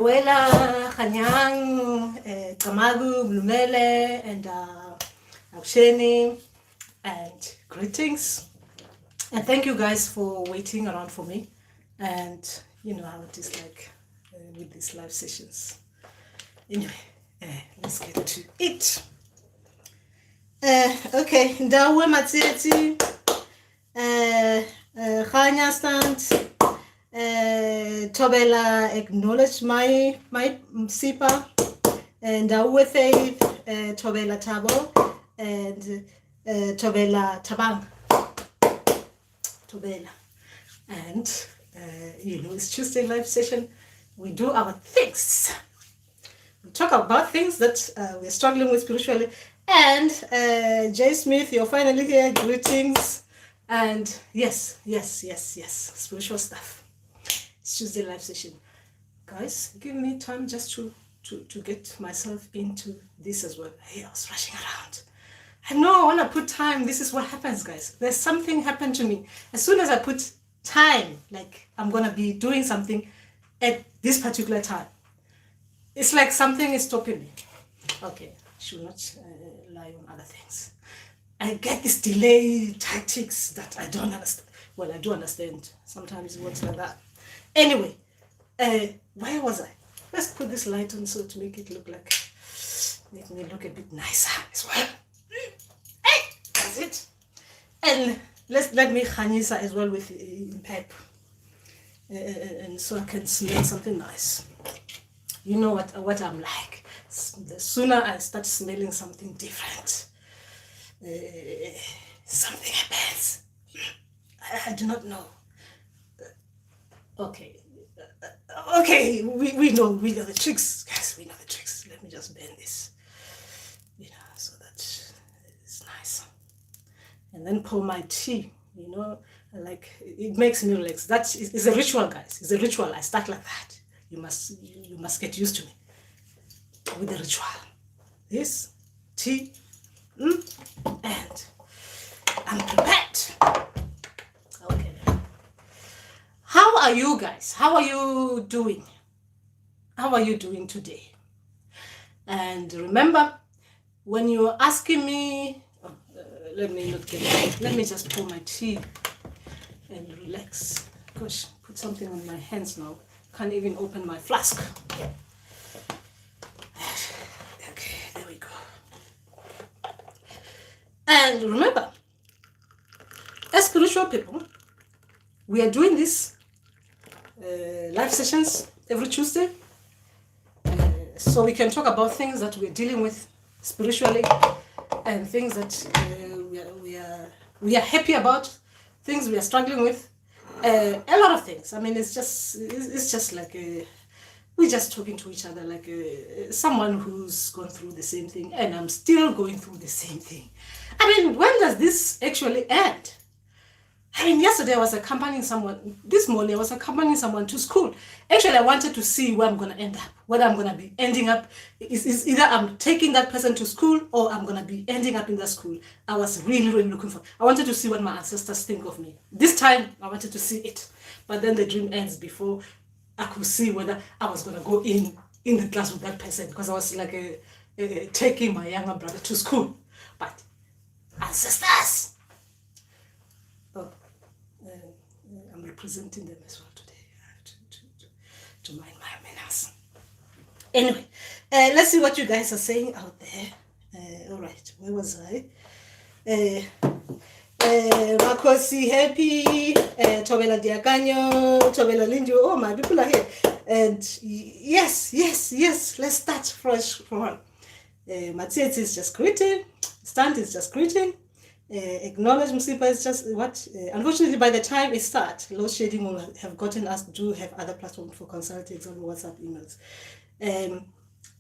Ewela, Kganya, Kamagu, Blumele, and Aksheni, and greetings. And thank you guys for waiting around for me. And you know how it is like with these live sessions. Anyway, let's get to it. Okay, Ndauwee Matseti, Kganya stand. Thobela acknowledge my Msipa, and Ndauwee faith, Thobela Tabo, and Thobela Tabang. Thobela. And you know, it's Tuesday live session. We do our things. We talk about things that we're struggling with spiritually. And Jay Smith, you're finally here. Greetings. And yes, spiritual stuff. It's Tuesday live session. Guys, give me time just to get myself into this as well. Hey, I was rushing around. I know I want to put time. This is what happens, guys. There's something happened to me. As soon as I put time, like I'm going to be doing something at this particular time, it's like something is stopping me. Okay, I should not lie on other things. I get this delay tactics that I don't understand. Well, I do understand. Sometimes it works like that. Anyway, where was I? Let's put this light on so to make me look a bit nicer as well. Hey, that's it. And let me Kganyisa as well with pep, and so I can smell something nice. You know what I'm like. The sooner I start smelling something different, something happens. I do not know. Okay, we know the tricks, guys. We know the tricks. Let me just bend this, you know, so that it's nice. And then pour my tea. You know, like it makes me relax. That is a ritual, guys. It's a ritual. I start like that. You must get used to me with the ritual. This tea, and I'm prepared. Okay. How are you guys? How are you doing? How are you doing today? And remember, when you're asking me, let me just pour my tea and relax. Gosh, put something on my hands now. Can't even open my flask. Okay, there we go. And remember, as spiritual people, we are doing this live sessions every Tuesday, so we can talk about things that we're dealing with spiritually, and things that we are happy about, things we are struggling with, a lot of things. I mean, it's just like we're just talking to each other like someone who's gone through the same thing, and I'm still going through the same thing. I mean, when does this actually end? I mean, yesterday I was accompanying someone, this morning I was accompanying someone to school. Actually, I wanted to see where I'm going to end up, whether I'm going to be ending up, is either I'm taking that person to school or I'm going to be ending up in that school. I was really looking for, I wanted to see what my ancestors think of me. This time, I wanted to see it. But then the dream ends before I could see whether I was going to go in the class with that person, because I was like taking my younger brother to school. But ancestors! Oh, I'm representing them as well today, to mind my manners. Anyway, let's see what you guys are saying out there. All right, where was I? Makhosi happy, Thobela Diakanyo, Thobela Lindu. Oh, my people are here. And yes, let's start fresh from one. Matsietsi is just greeting. Stand is just greeting. Acknowledge Msipa is just what? Unfortunately, by the time it starts, load shedding will have gotten us to have other platforms for consulting, example WhatsApp, emails.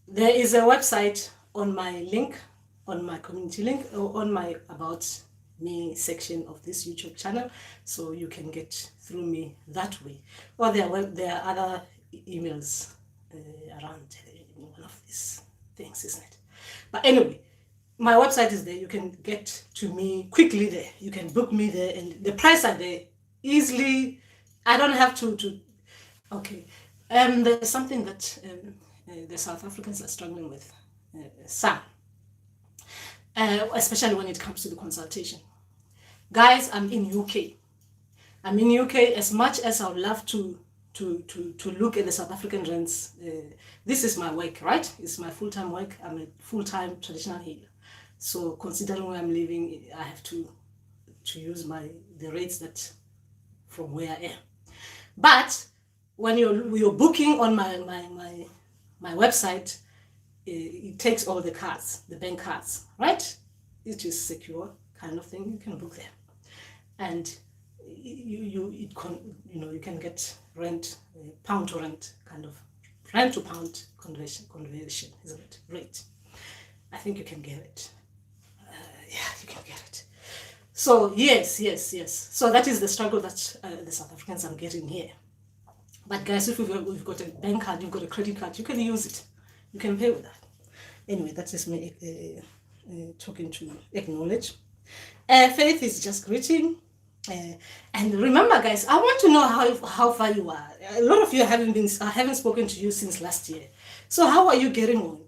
There is a website on my link, on my community link, or on my About Me section of this YouTube channel, so you can get through me that way. Or there are other emails around one of these things, isn't it? But anyway, my website is there. You can get to me quickly there. You can book me there, and the price are there easily. I don't have to okay. There's something that the South Africans are struggling with, some, especially when it comes to the consultation. Guys, I'm in UK. I'm in UK. As much as I would love to look at the South African rents, this is my work, right? It's my full-time work. I'm a full-time traditional healer. So considering where I'm living, I have to use the rates that from where I am. But when you're booking on my website, it takes all the cards, the bank cards, right? It is secure kind of thing. You can book there, and you can get rent, pound to rent, kind of rent to pound conversion, isn't it? Rate. I think you can get it. Yeah, you can get it. So yes. So that is the struggle that the South Africans are getting here. But guys, if you've got a bank card, you've got a credit card, you can use it. You can pay with that. Anyway, that is me talking to acknowledge. Faith is just greeting. And remember, guys, I want to know how far you are. A lot of you I haven't spoken to you since last year. So how are you getting on?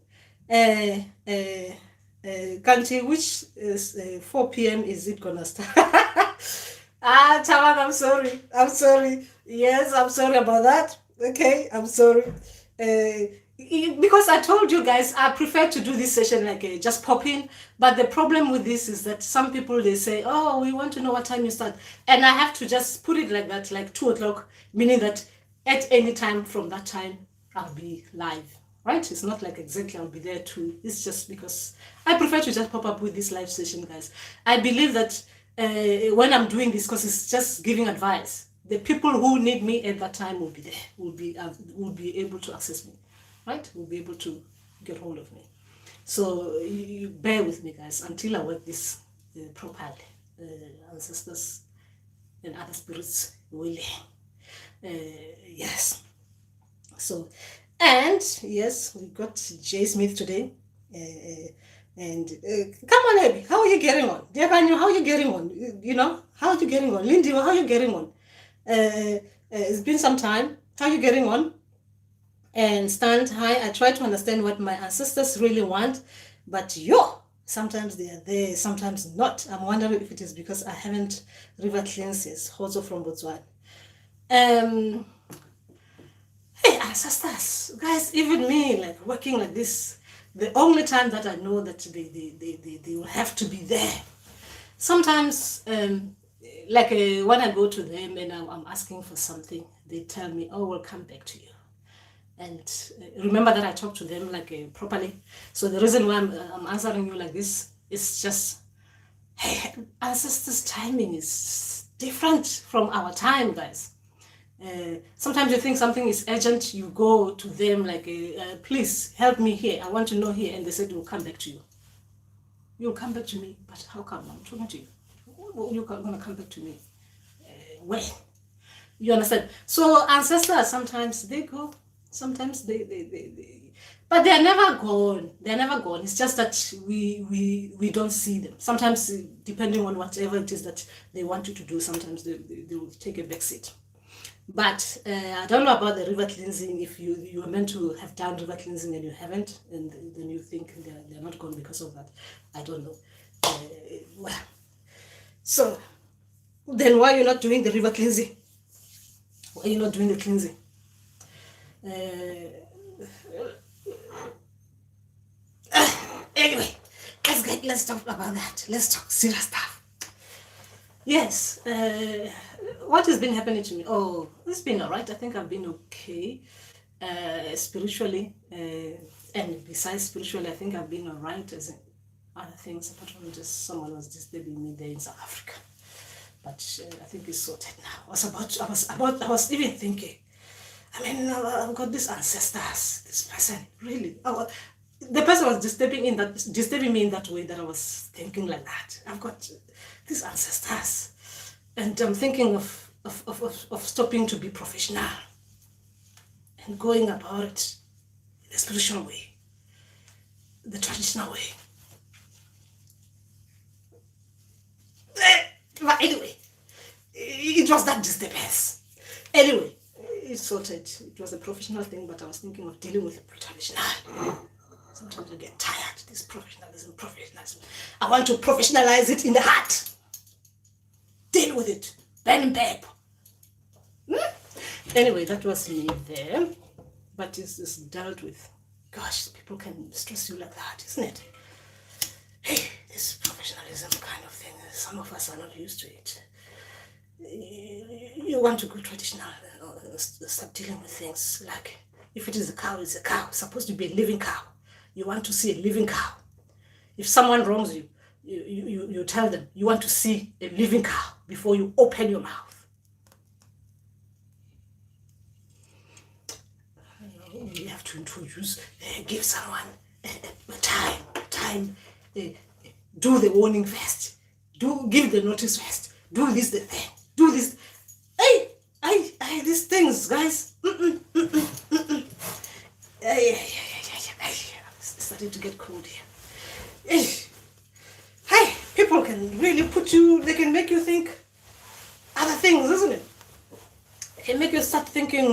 Kanti, which is 4 p.m. is it gonna start? Tawag, I'm sorry. Yes, I'm sorry about that. Okay, I'm sorry. Because I told you guys, I prefer to do this session like just pop in. But the problem with this is that some people, they say, oh, we want to know what time you start. And I have to just put it like that, like 2 o'clock, meaning that at any time from that time, I'll be live. Right? It's not like exactly I'll be there too. It's just because I prefer to just pop up with this live session, guys. I believe that when I'm doing this, because it's just giving advice, the people who need me at that time will be there, will be able to access me, right? Will be able to get hold of me. So you bear with me, guys, until I work this properly. Ancestors and other spirits willing. Yes. So, and yes, we got Jay Smith today. And come on, Abby, how are you getting on? Diabanyo, how are you getting on? How are you getting on? Lindy, how are you getting on? It's been some time. How are you getting on? And Stan, hi, I try to understand what my ancestors really want, but sometimes they are there, sometimes not. I'm wondering if it is because I haven't river cleanses, also from Botswana. Hey, ancestors, guys, even me, like working like this, the only time that I know that they will have to be there. Sometimes, like when I go to them and I'm asking for something, they tell me, oh, we'll come back to you. And remember that I talk to them like properly. So the reason why I'm answering you like this is just, hey, ancestors' timing is different from our time, guys. Sometimes you think something is urgent, you go to them like, please help me here, I want to know here, and they said we'll come back to you. You'll come back to me, but how come? I'm talking to you. You're going to come back to me. When? You understand? So ancestors, sometimes they go, sometimes they but they're never gone. They're never gone. It's just that we don't see them. Sometimes, depending on whatever it is that they want you to do, sometimes they will take a back seat. But I don't know about the river cleansing. If you were meant to have done river cleansing and you haven't, and then you think they're not gone because of that, I don't know. Well, so then why are you not doing the river cleansing? Why are you not doing the cleansing? Anyway, let's talk about that. Let's talk serious stuff. Yes, what has been happening to me? Oh, it's been all right. I think I've been okay spiritually, and besides spiritually, I think I've been all right as in other things, apart from just someone was disturbing me there in South Africa. But I think it's sorted now. I was even thinking, I mean, I've got these ancestors, this person, really. The person was disturbing me in that way that I was thinking like that. I've got these ancestors, and I'm thinking of stopping to be professional and going about it the spiritual way, the traditional way. But anyway, it was that disturbance. Anyway, it's sorted. It was a professional thing, but I was thinking of dealing with traditional. Sometimes you get tired, this professionalism. I want to professionalize it in the heart. Deal with it. Pen and paper. Anyway, that was me there. But it's dealt with. Gosh, people can stress you like that, isn't it? Hey, this professionalism kind of thing, some of us are not used to it. You want to go traditional, start dealing with things like, if it is a cow, it's a cow. It's supposed to be a living cow. You want to see a living cow. If someone wrongs you, you tell them you want to see a living cow before you open your mouth. You have to introduce, give someone time, do the warning first, give the notice first, do this, the thing, do this. Hey, these things, guys. It's starting to get cold here. Hey, people can really they can make you think other things, isn't it? They can make you start thinking,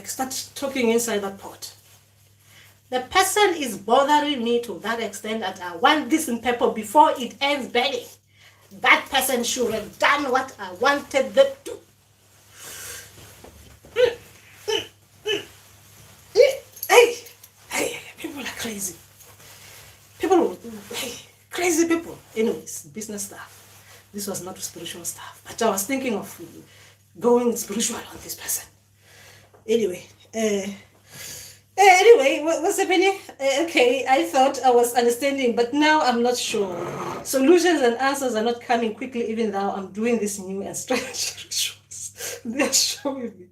start talking inside that pot. The person is bothering me to that extent that I want this in paper before it ends burning. That person should have done what I wanted them to. Hey, people are crazy. Crazy people. Anyways, business stuff. This was not spiritual stuff, but I was thinking of going spiritual on this person. Anyway, what's happening? Okay, I thought I was understanding, but now I'm not sure. Solutions and answers are not coming quickly, even though I'm doing this new and strange rituals. They're showing me.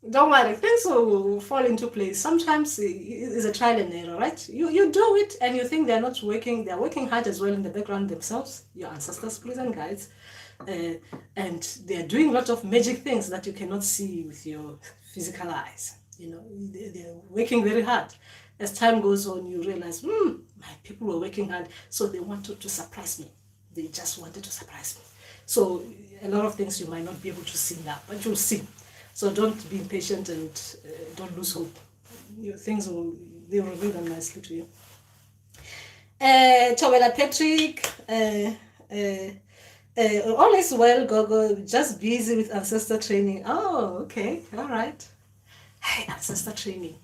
Don't worry, things will fall into place. Sometimes it's a trial and error, right? You do it and you think they're not working. They're working hard as well in the background themselves, your ancestors, spirits and guides. And they're doing a lot of magic things that you cannot see with your physical eyes. They're working very hard. As time goes on, you realize, my people were working hard, so they wanted to surprise me. They just wanted to surprise me. So a lot of things you might not be able to see now, but you'll see. So don't be impatient and don't lose hope. They will reveal them nicely to you. Thobela Patrick, all is well, Gogo, just busy with ancestor training. Oh, okay, all right. Hey, ancestor training.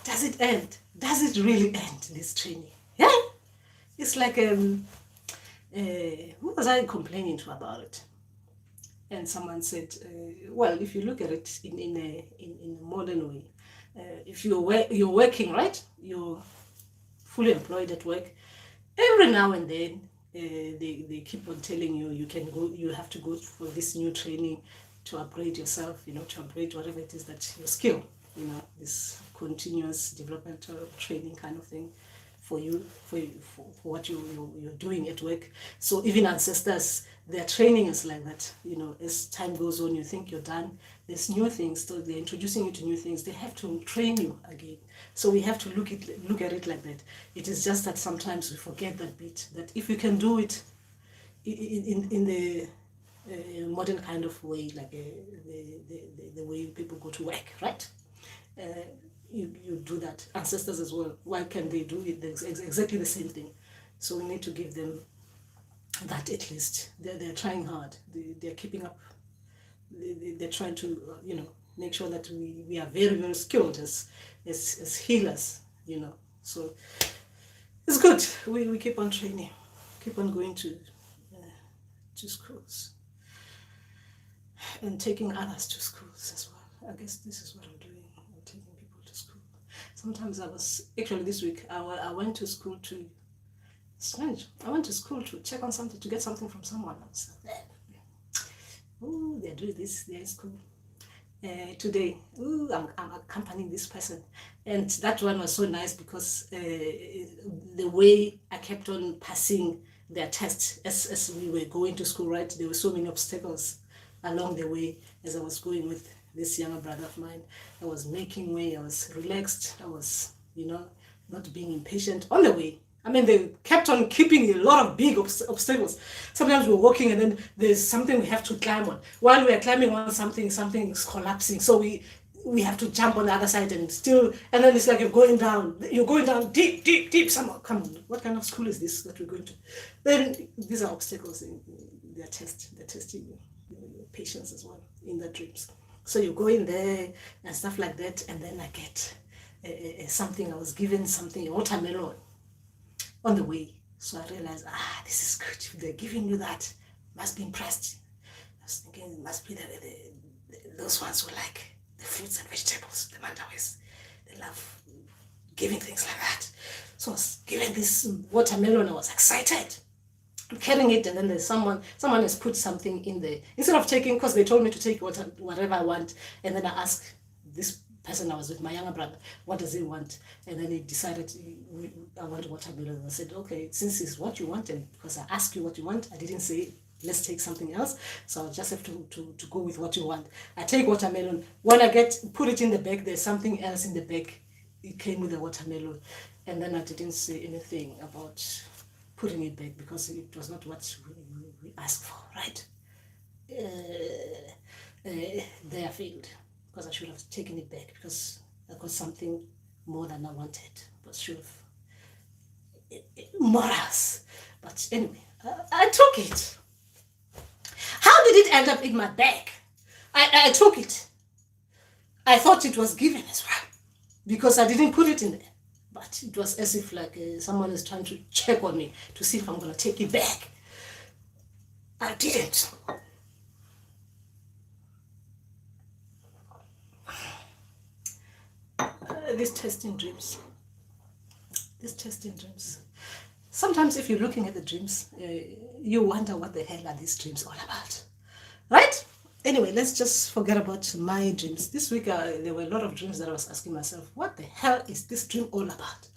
Does it end? Does it really end, this training? Yeah? It's like, who was I complaining to about it? And someone said, well, if you look at it in a modern way, if you're working, right? You're fully employed at work. Every now and then, they keep on telling you you have to go for this new training to upgrade yourself, to upgrade whatever it is that your skill, this continuous developmental training kind of thing for you, for what you're doing at work. So even ancestors, their training is like that. As time goes on, you think you're done. There's new things, so they're introducing you to new things. They have to train you again. So we have to look at it like that. It is just that sometimes we forget that bit, that if you can do it in the modern kind of way, like the way people go to work, right? You do that. Ancestors as well. Why can they do it? Exactly the same thing. So we need to give them that at least. They're trying hard. They're keeping up. They're trying to, make sure that we are very, very skilled as healers, So it's good. We keep on training. Keep on going to schools. And taking others to schools as well. I guess this is what I'm doing. I'm taking people to school. Sometimes this week, I went to school to, strange, I went to school to check on something, to get something from someone else. Oh, they're doing this, they're in school. Today, I'm accompanying this person. And that one was so nice because the way I kept on passing their tests as we were going to school, right? There were so many obstacles along the way as I was going with this younger brother of mine. I was making way, I was relaxed, I was, not being impatient on the way. I mean, they kept on keeping a lot of big obstacles. Sometimes we're walking and then there's something we have to climb on. While we're climbing on something, something is collapsing. So we have to jump on the other side and then it's like you're going down deep, deep, deep. Somehow, come on, what kind of school is this that we're going to? Then these are obstacles in their testing your patience as well in the dreams. So you go in there and stuff like that, and then I get something. I was given something, a watermelon, on the way. So I realized, this is good. They're giving you that. Must be impressed. I was thinking it must be those ones who like the fruits and vegetables, the Mandawes. They love giving things like that. So I was given this watermelon. I was excited. I'm carrying it, and then there's someone has put something in there. Instead of taking, because they told me to take whatever I want, and then I asked this person I was with, my younger brother, what does he want? And then he decided, I want watermelon. I said, okay, since it's what you want, and because I asked you what you want, I didn't say, let's take something else. So I'll just have to go with what you want. I take watermelon. When I put it in the bag, there's something else in the bag. It came with the watermelon. And then I didn't say anything about putting it back because it was not what we asked for, right? They failed because I should have taken it back because I got something more than I wanted, but should have morals. But anyway, I took it. How did it end up in my bag? I took it. I thought it was given as well because I didn't put it in there. But it was as if like someone is trying to check on me to see if I'm going to take it back. I didn't. These testing dreams. Sometimes if you're looking at the dreams, you wonder what the hell are these dreams all about. Right? Anyway, let's just forget about my dreams. This week, there were a lot of dreams that I was asking myself, what the hell is this dream all about?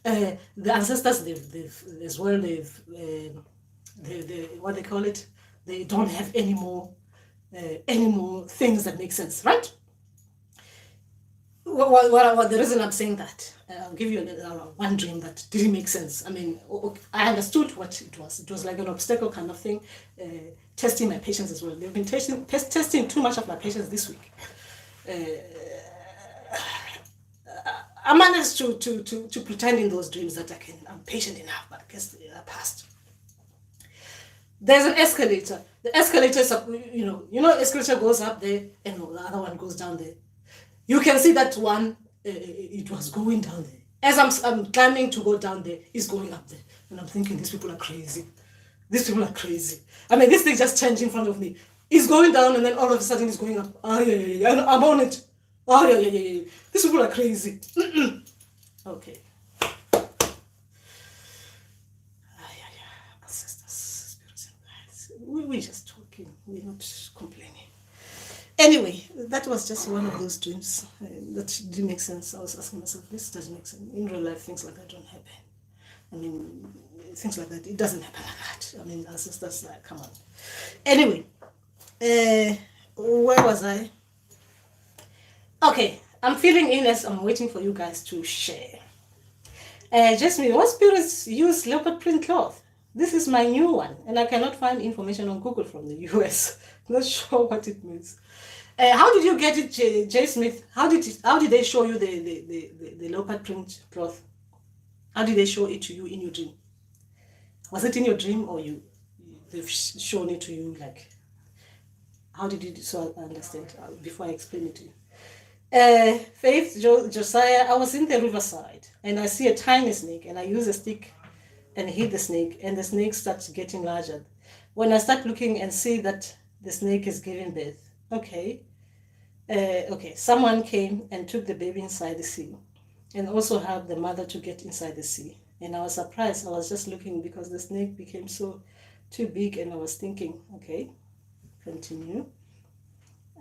The ancestors, what they call it, they don't have any more things that make sense, right? The reason I'm saying that, I'll give you one dream that didn't make sense. I mean, I understood what it was. It was like an obstacle kind of thing, testing my patience as well. They've been testing too much of my patience this week. I managed to pretend in those dreams that I'm patient enough, but I guess they are past. There's an escalator. The escalator is up, escalator goes up there and the other one goes down there. You can see that one, it was going down there. As I'm climbing to go down there, it's going up there. And I'm thinking, these people are crazy. I mean, this thing just changed in front of me. It's going down and then all of a sudden it's going up. Yeah. I'm on it. Yeah. These people are crazy. Okay. Ancestors, spirits and guides. We're just talking. We're not complaining. Anyway, that was just one of those dreams that didn't make sense. I was asking myself, this doesn't make sense. In real life, things like that don't happen. I mean, things like that, it doesn't happen like that. I mean, ancestors, come on. Anyway, where was I? Okay, I'm feeling illness. I'm waiting for you guys to share. Jasmine, what spirits use leopard print cloth? This is my new one, and I cannot find information on Google from the US. Not sure what it means. How did you get it, J. Smith? How did they show you the leopard print cloth? How did they show it to you in your dream? Was it in your dream or they've shown it to you? Like, how did you? So I understand before I explain it to you. Faith Josiah, I was in the riverside and I see a tiny snake and I use a stick and hit the snake and the snake starts getting larger. When I start looking and see that the snake is giving birth, okay, someone came and took the baby inside the sea and also helped the mother to get inside the sea. And I was surprised. I was just looking because the snake became too big and I was thinking, okay, continue.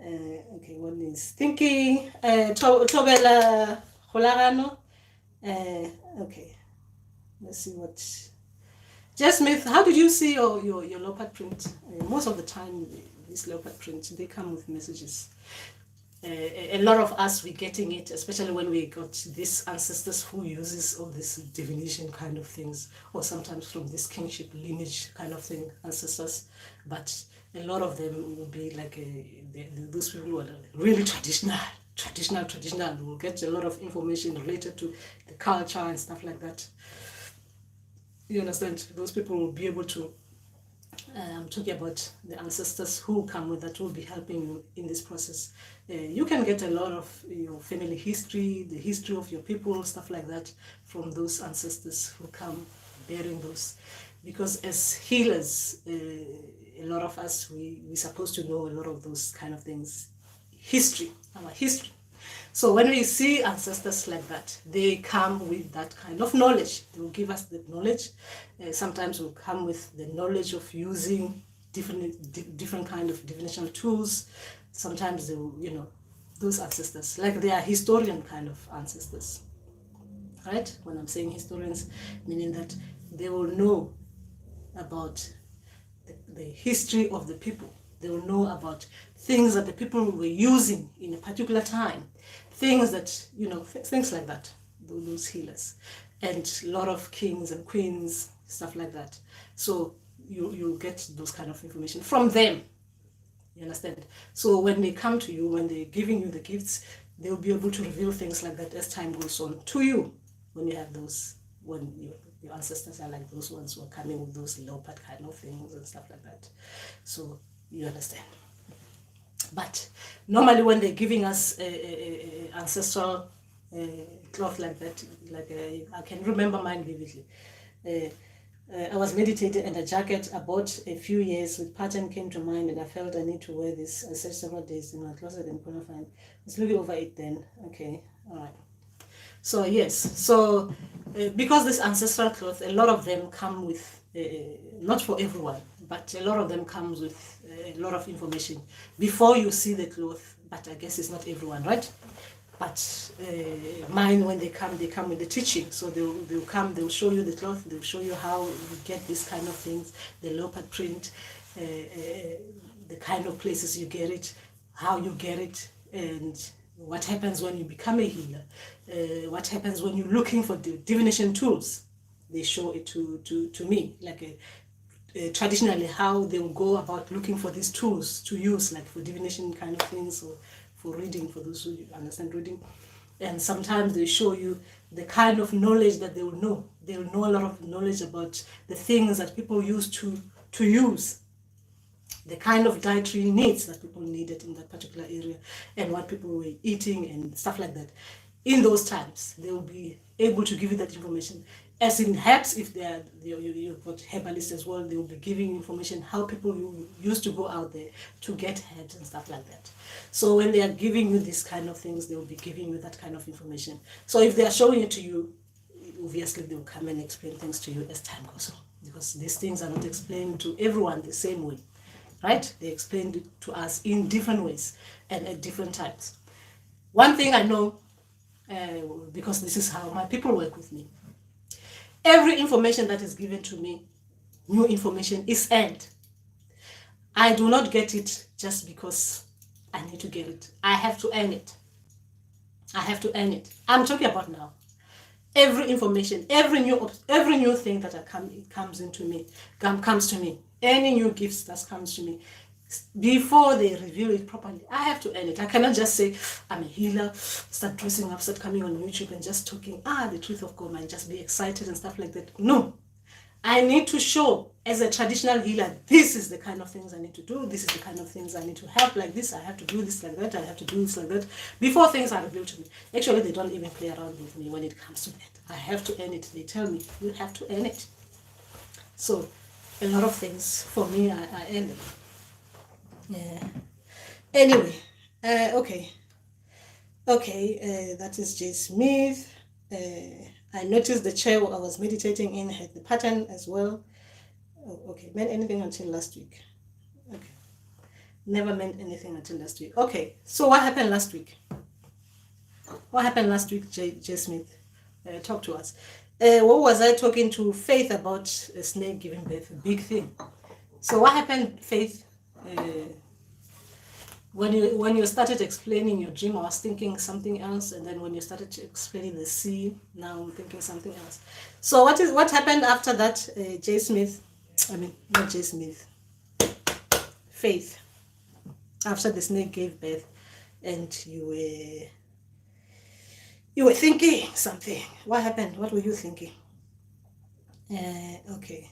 Okay, one is thinking, Thobela, okay, let's see what. Jess Smith, how did you see your leopard print? Most of the time, these leopard prints, they come with messages. A lot of us, we're getting it, especially when we got these ancestors who uses all this divination kind of things, or sometimes from this kingship lineage kind of thing, ancestors. But a lot of them will be like those people who are really traditional. We'll get a lot of information related to the culture and stuff like that. You understand? Those people will be able to, I'm talking about the ancestors who come with that, will be helping you in this process. You can get a lot of your family history, the history of your people, stuff like that, from those ancestors who come bearing those. Because as healers, a lot of us, we're supposed to know a lot of those kind of things. History, our history. So when we see ancestors like that, they come with that kind of knowledge. They will give us the knowledge. Sometimes will come with the knowledge of using different kind of divinational tools. Sometimes they will, those ancestors, like they are historian kind of ancestors, right? When I'm saying historians, meaning that they will know about the history of the people. They will know about things that the people were using in a particular time, things that, things like that, those healers, and a lot of kings and queens, stuff like that. So you get those kind of information from them. You understand? So when they come to you, when they're giving you the gifts, they'll be able to reveal things like that as time goes on to you. When you have those, when your ancestors are like those ones who are coming with those leopard kind of things and stuff like that. So you understand. But normally when they're giving us ancestral cloth like that, I can remember mine vividly. I was meditating and a jacket I bought a few years with pattern came to mind, and I felt I need to wear this several days in my closet and couldn't find. I was looking over it then. Okay, all right. So yes, so because this ancestral cloth, a lot of them come with, not for everyone, but a lot of them comes with a lot of information before you see the cloth. But I guess it's not everyone, right? But mine, when they come with the teaching. So they'll come, they'll show you the cloth, they'll show you how you get this kind of things, the leopard print, the kind of places you get it, how you get it, and what happens when you become a healer, what happens when you're looking for the divination tools. They show it to me, like traditionally how they will go about looking for these tools to use, like for divination kind of things, or for reading, for those who understand reading. And sometimes they show you the kind of knowledge that they will know. They will know a lot of knowledge about the things that people used to use, the kind of dietary needs that people needed in that particular area, and what people were eating and stuff like that. In those times, they will be able to give you that information. As in herbs, if you've got herbalists as well, they will be giving information how people used to go out there to get herbs and stuff like that. So when they are giving you these kind of things, they will be giving you that kind of information. So if they are showing it to you, obviously they will come and explain things to you as time goes on, because these things are not explained to everyone the same way, right? They explained it to us in different ways and at different times. One thing I know, because this is how my people work with me, every information that is given to me, new information, is earned. I do not get it just because I need to get it. I have to earn it. I have to earn it. I'm talking about now. Every information, every new thing that comes to me. Any new gifts that comes to me, before they reveal it properly, I have to earn it. I cannot just say I'm a healer, start dressing up, start coming on YouTube and just talking the truth of God and just be excited and stuff like that. No, I need to show as a traditional healer, this is the kind of things I need to do, this is the kind of things I need to help like this, I have to do this like that, I have to do this like that, before things are revealed to me. Actually, they don't even play around with me when it comes to that. I have to earn it. They tell me, you have to earn it. So a lot of things for me, I earn them. Yeah. Anyway, okay, that is J. Smith. I noticed the chair I was meditating in had the pattern as well. Oh, okay, meant anything until last week. Okay, never meant anything until last week. Okay, so what happened last week? What happened last week, J. Smith? Talk to us. What was I talking to Faith about? A snake giving birth, a big thing. So what happened, Faith? when you started explaining your dream, I was thinking something else, and then when you started explaining the sea, now I'm thinking something else. So what happened after that, J. Smith? I mean, not J. Smith. Faith. After the snake gave birth, and you were thinking something. What happened? What were you thinking? Okay.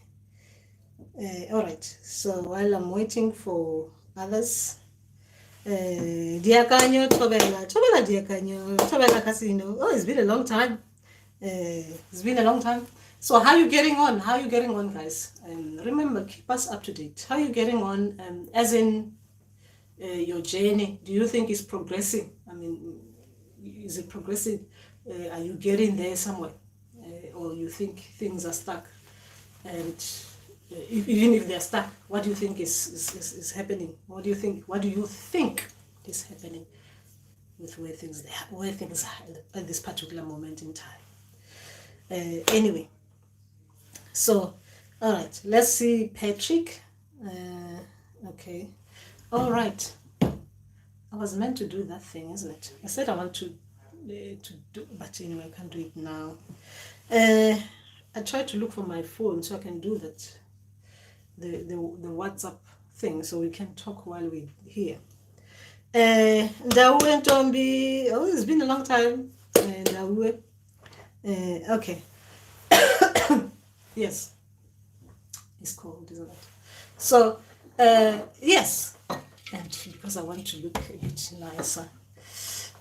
All right. So while I'm waiting for others. Kganya, Thobela, Thobela Casino. Oh, it's been a long time. It's been a long time. So how are you getting on? How are you getting on, guys? Remember, keep us up to date. How are you getting on? As in your journey, do you think it's progressing? I mean, is it progressing? Are you getting there somewhere? Or you think things are stuck? And even if they're stuck, what do you think is happening? What do you think is happening with where things are at this particular moment in time? Anyway, so all right, let's see, Patrick. Okay, all right. I was meant to do that thing, isn't it? I said I want to do, but anyway, I can't do it now. I tried to look for my phone so I can do that, the WhatsApp thing, so we can talk while we're here. Ndauwee Ntombi. Oh, it's been a long time. Ndauwee. Okay. Yes. It's cold, isn't it? So, yes. And because I want to look a bit nicer,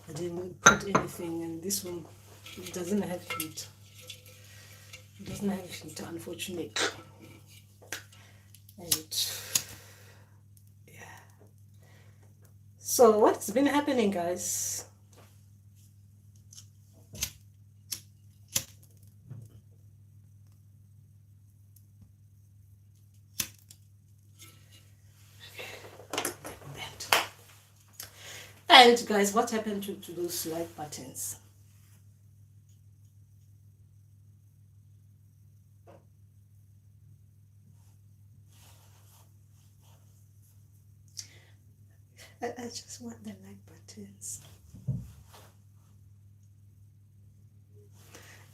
I didn't put anything, and this one, it doesn't have heat. It doesn't have heat, unfortunately. And yeah. So what's been happening, guys? And guys, what happened to those like buttons? I just want the like buttons.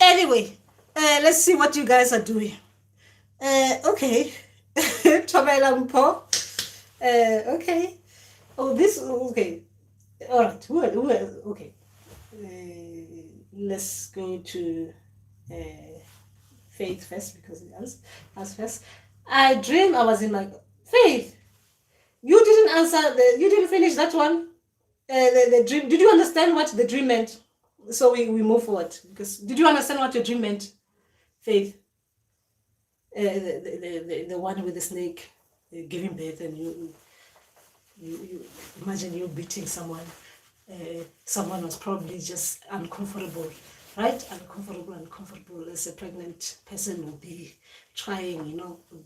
Anyway, let's see what you guys are doing. Okay. Thobela Mpo. Okay. Oh, this, okay. All right. Okay. Let's go to Faith first, because it asked first. I dream I was in my Faith. You didn't answer you didn't finish that one. The dream. Did you understand what the dream meant? So we move forward. Because did you understand what your dream meant, Faith? The one with the snake giving birth, and you imagine you beating someone. Someone was probably just uncomfortable, right? Uncomfortable as a pregnant person will be trying,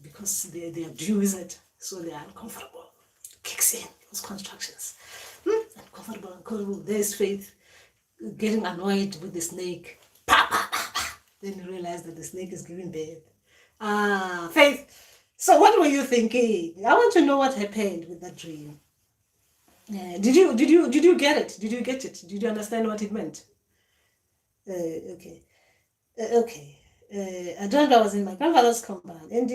because they are due, isn't it? So they are uncomfortable. Kicks in those constructions. Uncomfortable. There's Faith getting annoyed with the snake. Then you realize that the snake is giving birth. Faith. So what were you thinking? I want to know what happened with that dream. Did you get it? Did you get it? Did you understand what it meant? Okay. I don't know. I was in my grandfather's compound, and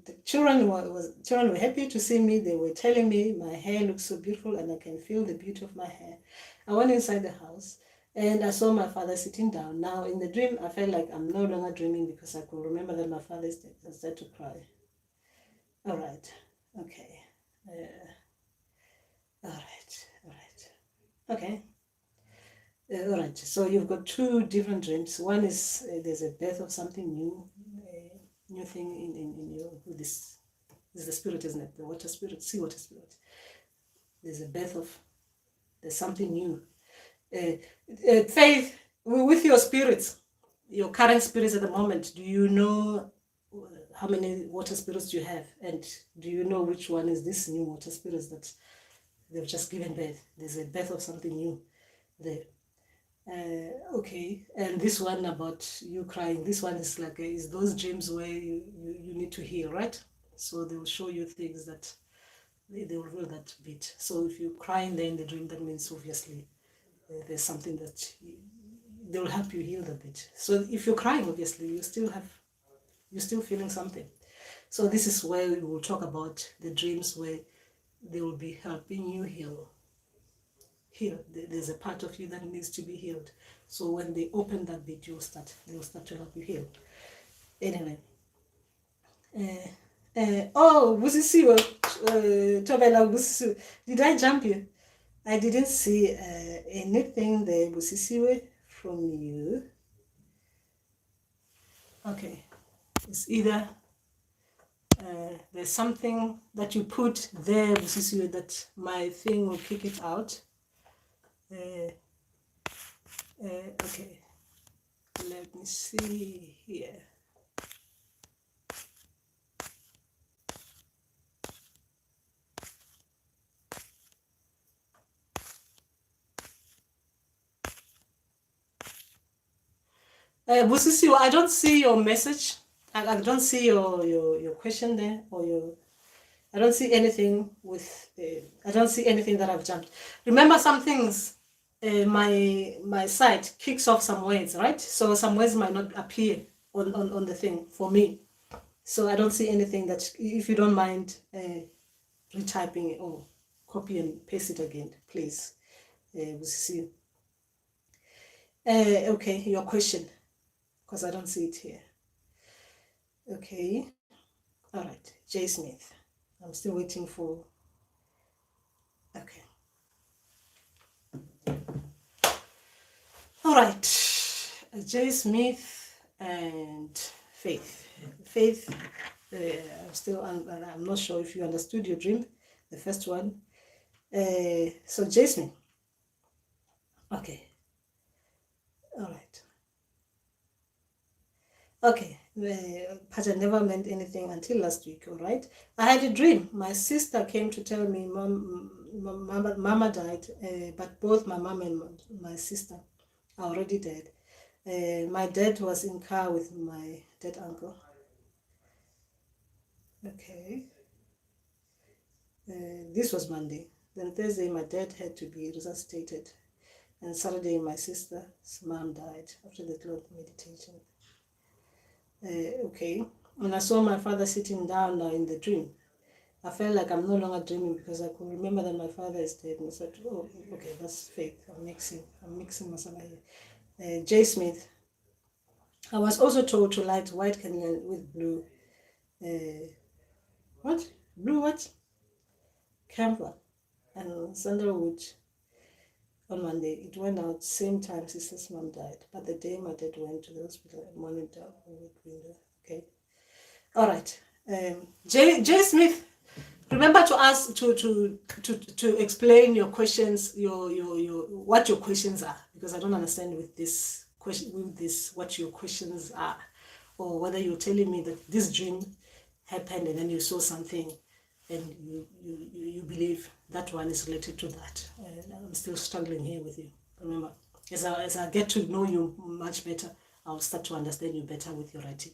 the children were happy to see me. They were telling me my hair looks so beautiful, and I can feel the beauty of my hair. I went inside the house, and I saw my father sitting down. Now, in the dream, I felt like I'm no longer dreaming, because I could remember that my father started to cry. All right. Okay. All right. Okay. All right. So you've got two different dreams. One is there's a birth of something new, new thing in you. This is the spirit, isn't it? The water spirit, sea water spirit. There's a birth of, there's something new. Faith, with your spirits, your current spirits at the moment, do you know how many water spirits you have? And do you know which one is this new water spirits that they've just given birth? There's a birth of something new there. Okay, and this one about you crying, this one is like is those dreams where you need to heal, right? So they'll show you things that they will reveal that bit. So if you're crying there in the dream, that means obviously there's something that they will help you heal the bit. So if you're crying, obviously you're still feeling something. So this is where we will talk about the dreams where they will be helping you heal. There's a part of you that needs to be healed. So when they open that bit, they will start to help you heal. Anyway. Oh, Busisiwe, Thobela, Busisiwe. Did I jump you? I didn't see anything there, Busisiwe, from you. Okay. It's either there's something that you put there, Busisiwe, that my thing will kick it out. Okay. Let me see here. Busisiwe, I don't see your message. I don't see your question there, or I don't see anything with. I don't see anything that I've jumped. Remember, some things. My site kicks off some words, right? So some words might not appear on the thing for me. So I don't see anything that. If you don't mind retyping it or copy and paste it again, please. Busisiwe. Okay, your question. Because I don't see it here. Okay. All right. J. Smith. I'm still waiting for... Okay. All right. J. Smith and Faith. Faith, I'm not sure if you understood your dream, the first one. So J. Smith. Okay. All right. Okay, Paja never meant anything until last week, all right? I had a dream. My sister came to tell me Mama died, but both my mom and my sister are already dead. My dad was in car with my dead uncle. Okay. This was Monday. Then Thursday, my dad had to be resuscitated. And Saturday, my sister's mom died after the cloth meditation. Okay, when I saw my father sitting down now in the dream, I felt like I'm no longer dreaming because I could remember that my father is dead. And I said, oh, okay, that's Faith. I'm mixing masala here. J. Smith. I was also told to light white Kganya with blue. What? Blue what? Camphor and sandalwood on Monday. It went out same time sister's mom died. But the day my dad went to the hospital, I monitored with window. Okay. All right. J. Smith, remember to ask to explain your questions, your what your questions are, because I don't understand with this question what your questions are, or whether you're telling me that this dream happened and then you saw something and you believe that one is related to that. I'm still struggling here with you. Remember, as I get to know you much better, I'll start to understand you better with your writing.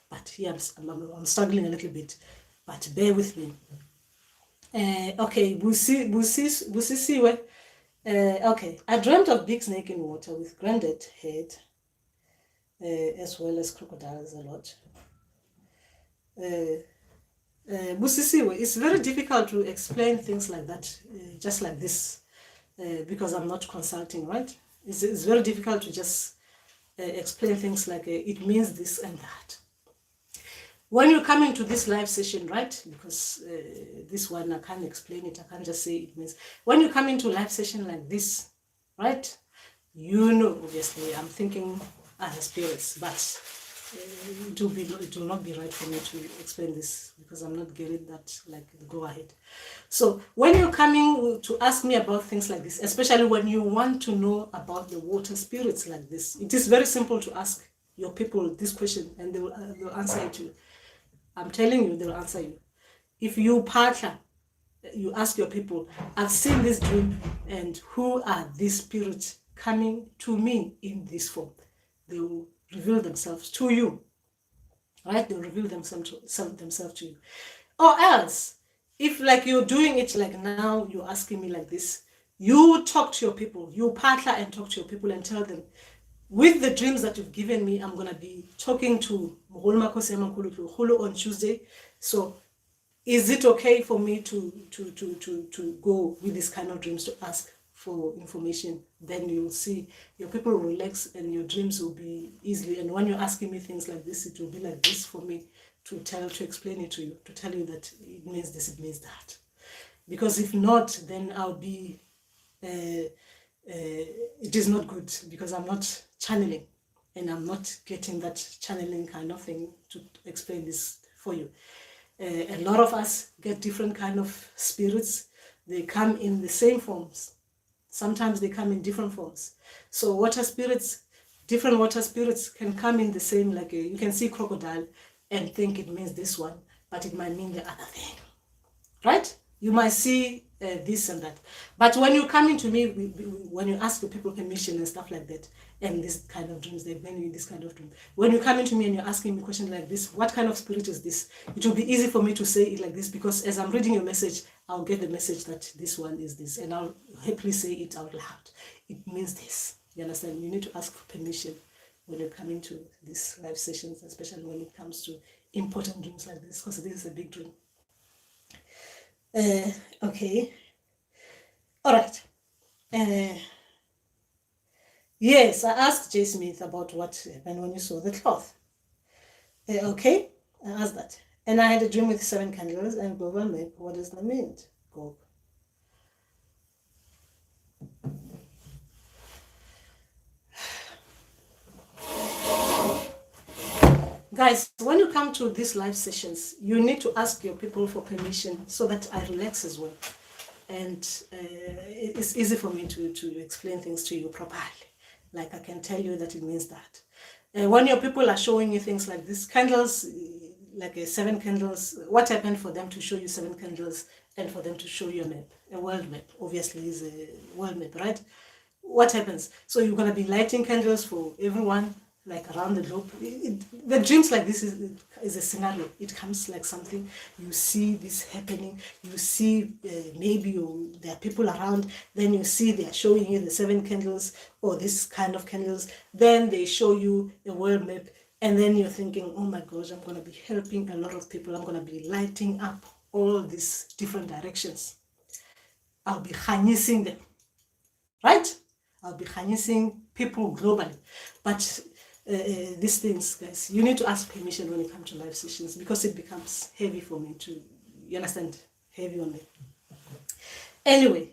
But here I'm struggling a little bit, but bear with me. Okay, Busisiwe. Okay, I dreamt of big snake in water with granite head, as well as crocodiles a lot. Busisiwe, it's very difficult to explain things like that, just like this, because I'm not consulting, right? It's very difficult to just explain things like it means this and that. When you come into this live session, right? Because this one, I can't explain it. I can't just say it means. When you come into a live session like this, right? You know, obviously, I'm thinking other spirits, but it will not be right for me to explain this because I'm not getting that, like, the go ahead. So when you're coming to ask me about things like this, especially when you want to know about the water spirits like this, it is very simple to ask your people this question and they'll answer it to you. I'm telling you, they'll answer you. If you partner, you ask your people, I've seen this dream and who are these spirits coming to me in this form? They will reveal themselves to you, right? They'll reveal themselves to you. Or else, if like you're doing it like now, you're asking me like this, you talk to your people, you partner and talk to your people and tell them, with the dreams that you've given me, I'm gonna be talking to Makhosi on Tuesday. So is it okay for me to go with this kind of dreams to ask for information? Then you'll see your people will relax and your dreams will be easily. And when you're asking me things like this, it will be like this for me to explain it to you, to tell you that it means this, it means that. Because if not, then I'll be it is not good, because I'm not channeling and I'm not getting that channeling kind of thing to explain this for you. A lot of us get different kind of spirits. They come in the same forms. Sometimes they come in different forms. So different water spirits can come in the same, like you can see crocodile and think it means this one, but it might mean the other thing, right? You might see this and that. But when you come into me, when you ask the people permission and stuff like that, and this kind of dreams, they bring you this kind of dream. When you come into me and you're asking me questions like this, what kind of spirit is this? It will be easy for me to say it like this, because as I'm reading your message, I'll get the message that this one is this, and I'll happily say it out loud. It means this. You understand? You need to ask for permission when you're coming to these live sessions, especially when it comes to important dreams like this, because this is a big dream. Okay. All right. Yes, I asked J. Smith about what happened when you saw the cloth. Okay, I asked that. And I had a dream with 7 candles and global map. What does that mean? Go. Guys, when you come to these live sessions, you need to ask your people for permission so that I relax as well. And it's easy for me to explain things to you properly. Like I can tell you that it means that. When your people are showing you things like this, candles, like 7 candles, what happened for them to show you 7 candles and for them to show you a map? A world map, obviously, is a world map, right? What happens? So you're going to be lighting candles for everyone, like around the globe. The dreams like this is a scenario. It comes like something, you see this happening, you see maybe there are people around, then you see they are showing you the 7 candles or this kind of candles, then they show you a world map, and then you're thinking, oh my gosh, I'm going to be helping a lot of people, I'm going to be lighting up all these different directions. I'll be harnessing them, right? I'll be harnessing people globally. But these things, guys, you need to ask permission when you come to live sessions, because it becomes heavy for me to, you understand, heavy on me. Anyway,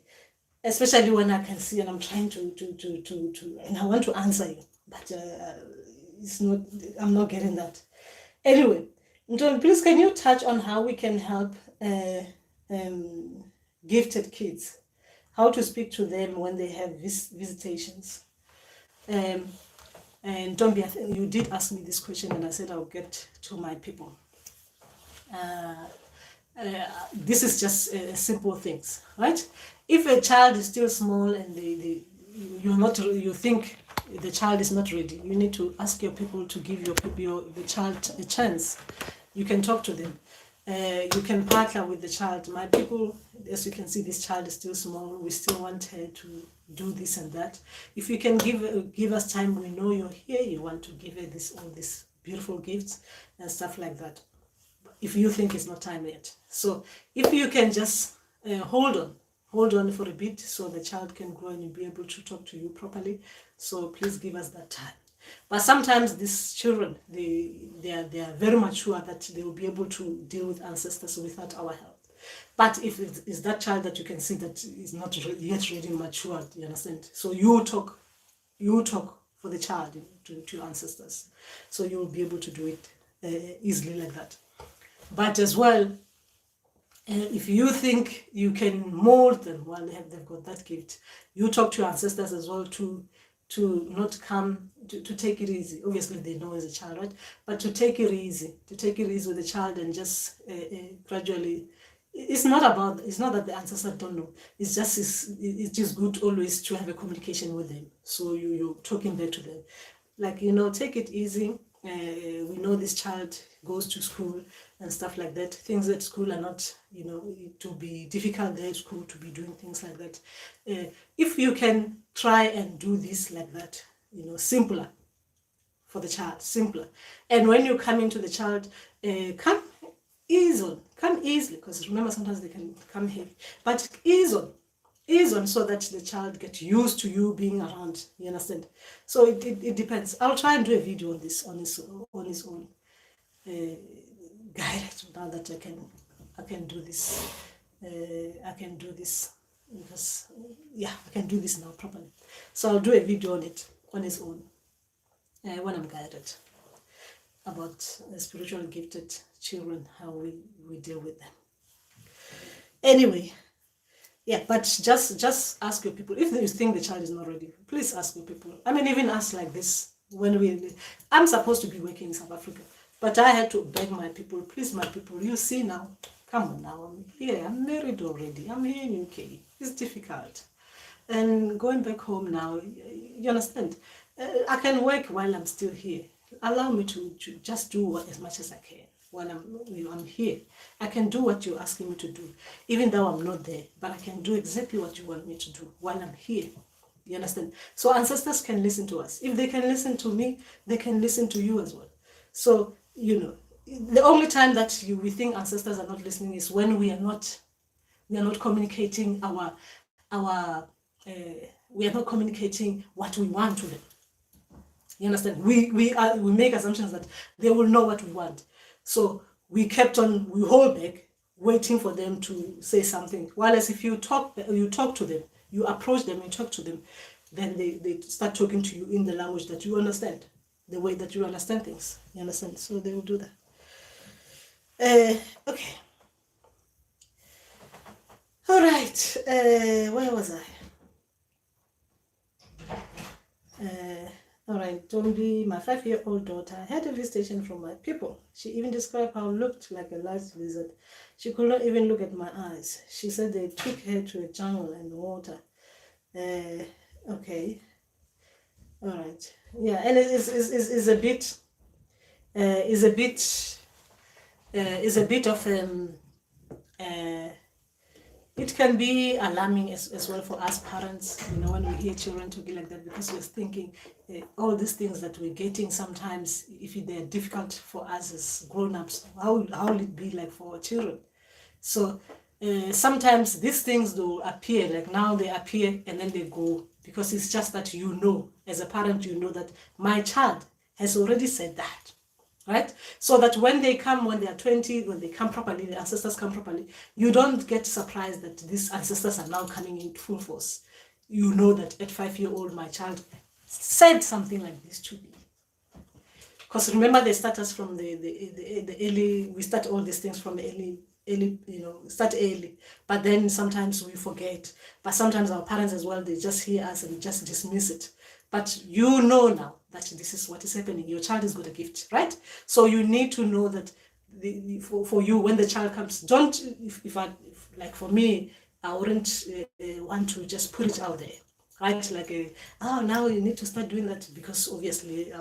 especially when I can see and I'm trying to and I want to answer you, but it's not, I'm not getting that. Anyway, Ndauwee, please can you touch on how we can help gifted kids, how to speak to them when they have visitations? And Ndauwee, I think you did ask me this question, and I said I'll get to my people. This is just simple things, right? If a child is still small and you think the child is not ready, you need to ask your people to give the child a chance. You can talk to them. You can partner with the child. My people, as you can see, this child is still small. We still want her to do this and that. If you can give us time, we know you're here. You want to give her all these beautiful gifts and stuff like that. If you think it's not time yet, so if you can just hold on for a bit, so the child can grow and you'll be able to talk to you properly. So please give us that time. But sometimes these children, they are very mature that they will be able to deal with ancestors without our help. But if it's that child that you can see that is not yet really matured, you understand? So you talk for the child to your ancestors. So you will be able to do it easily like that. But as well, if you think you can mold them while they've got that gift, you talk to your ancestors as well to not come, to take it easy. Obviously they know as a child, right? But to take it easy with the child and just gradually. It's not that the ancestors don't know. It's just good always to have a communication with them. So you're talking back to them, like, take it easy. We know this child goes to school and stuff like that. Things at school are not, to be difficult there at school to be doing things like that. If you can try and do this like that, simpler for the child, simpler. And when you come into the child, come easily, because remember sometimes they can come heavy, but ease on so that the child gets used to you being around, you understand? So it depends. I'll try and do a video on this on his own guidance now that I can do this. I can do this because I can do this now properly. So I'll do a video on it on his own when I'm guided about spiritually gifted children, how we deal with them. Anyway, but just ask your people. If you think the child is not ready, please ask your people. I mean, even us like this, I'm supposed to be working in South Africa, but I had to beg my people, please, my people, you see now, come on now, I'm here, I'm married already, I'm here in UK, it's difficult. And going back home now, you understand, I can work while I'm still here. Allow me to just do as much as I can while I'm here. I can do what you're asking me to do, even though I'm not there, but I can do exactly what you want me to do while I'm here. You understand? So ancestors can listen to us. If they can listen to me, they can listen to you as well. So, the only time that we think ancestors are not listening is when we are not communicating we are not communicating what we want to them. You understand? We make assumptions that they will know what we want. So we hold back, waiting for them to say something. Whereas if you talk to them, you approach them, you talk to them, then they start talking to you in the language that you understand, the way that you understand things. You understand? So they will do that. Okay. All right. Where was I? All right, Ndauwee, my 5-year-old daughter, had a visitation from my people. She even described how I looked like a large lizard. She could not even look at my eyes. She said they took her to a jungle and water. Okay. All right. Yeah, and it's a bit of it can be alarming as well for us parents, when we hear children talking like that, because we're thinking all these things that we're getting sometimes, if they're difficult for us as grown-ups, how will it be like for our children? So sometimes these things will appear, like now they appear and then they go, because it's just that as a parent, that my child has already said that. Right? So that when they come, when they are 20, when they come properly, the ancestors come properly, you don't get surprised that these ancestors are now coming in full force. You know that at 5-year-old, my child said something like this to me. Because remember, they start us from the early, we start all these things from early, start early. But then sometimes we forget. But sometimes our parents as well, they just hear us and just dismiss it. But now that this is what is happening. Your child has got a gift, right? So you need to know that for you, when the child comes, like for me, I wouldn't want to just put it out there, right? Like, now you need to start doing that, because obviously,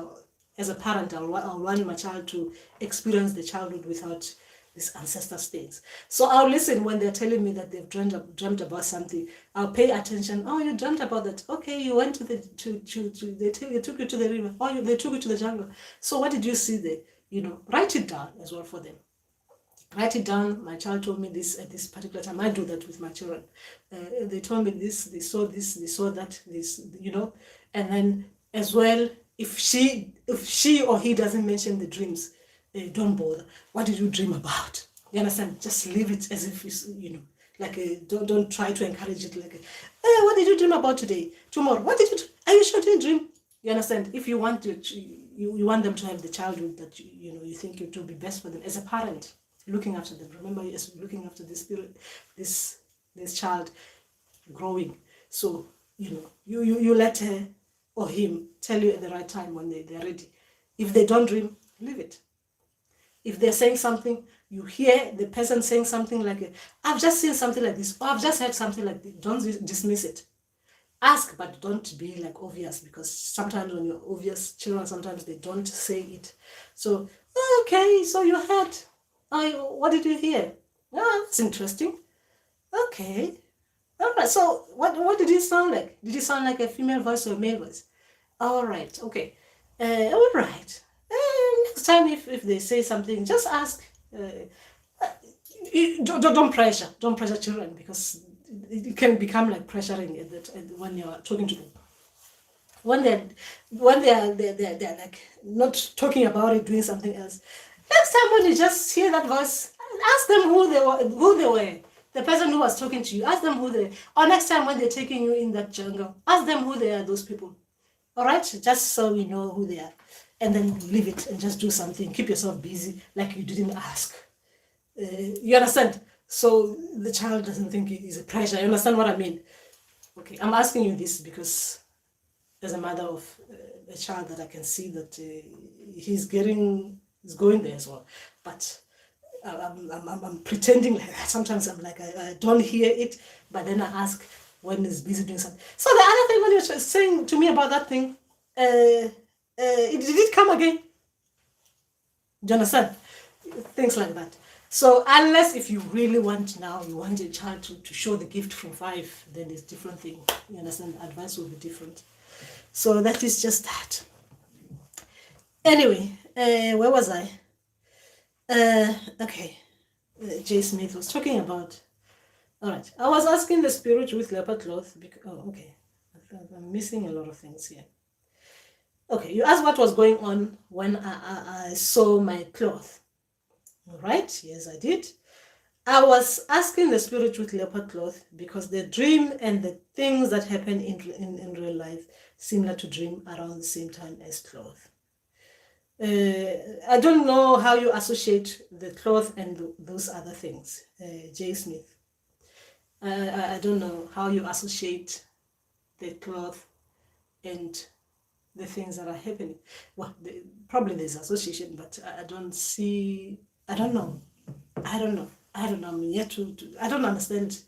as a parent, I'll want my child to experience the childhood without these ancestor things. So I'll listen when they're telling me that they've dreamt about something. I'll pay attention. Oh, you dreamt about that. Okay, you went to they took you to the river. Oh, they took you to the jungle. So what did you see there? Write it down as well for them. Write it down. My child told me this at this particular time. I do that with my children. They told me this, they saw this, they saw that, this, and then as well, if she or he doesn't mention the dreams, don't bother. What did you dream about? You understand? Just leave it as if it's, don't try to encourage it. Like, what did you dream about today? Tomorrow, what did you? Are you sure you dream? You understand? If you want to, you want them to have the childhood that you think it will be best for them as a parent, looking after them. Remember, you're looking after this spirit, this child growing. So you let her or him tell you at the right time when they're ready. If they don't dream, leave it. If they're saying something, you hear the person saying something like, I've just seen something like this, or I've just heard something like this, don't dismiss it. Ask, but don't be like obvious, because sometimes when you're obvious, children sometimes they don't say it. So, okay, so you heard. What did you hear? Oh, that's interesting. Okay. All right. So what did it sound like? Did it sound like a female voice or a male voice? All right. Okay. All right. Next time, if they say something, just ask. Don't pressure. Don't pressure children, because it can become like pressuring when you're talking to them. When they're like not talking about it, doing something else. Next time when you just hear that voice, ask them who they were. The person who was talking to you, ask them who they. Or next time when they're taking you in that jungle, ask them who they are. Those people. All right, just so we know who they are, and then leave it and just do something. Keep yourself busy, like you didn't ask. You understand? So the child doesn't think it is a pressure. You understand what I mean? Okay, I'm asking you this because as a mother of a child, that I can see that he's going there as well. But I'm pretending like that. Sometimes I'm like, I don't hear it, but then I ask when he's busy doing something. So the other thing, when you're saying to me about that thing, did it come again? Do you understand? Things like that. So unless if you really want your child to show the gift from 5, then it's different thing. You understand? Advice will be different. So that is just that. Anyway, where was I? Okay. J. Smith was talking about. All right. I was asking the spirit with leopard cloth. Okay. I'm missing a lot of things here. Okay. You asked what was going on when I saw my cloth. All right. Yes, I did. I was asking the spirit with leopard cloth because the dream and the things that happen in real life similar to dream around the same time as cloth. I don't know how you associate the cloth and those other things, J. Smith. I don't know how you associate the cloth and the things that are happening. Well, probably there's association, but I don't know. I'm yet to I don't understand.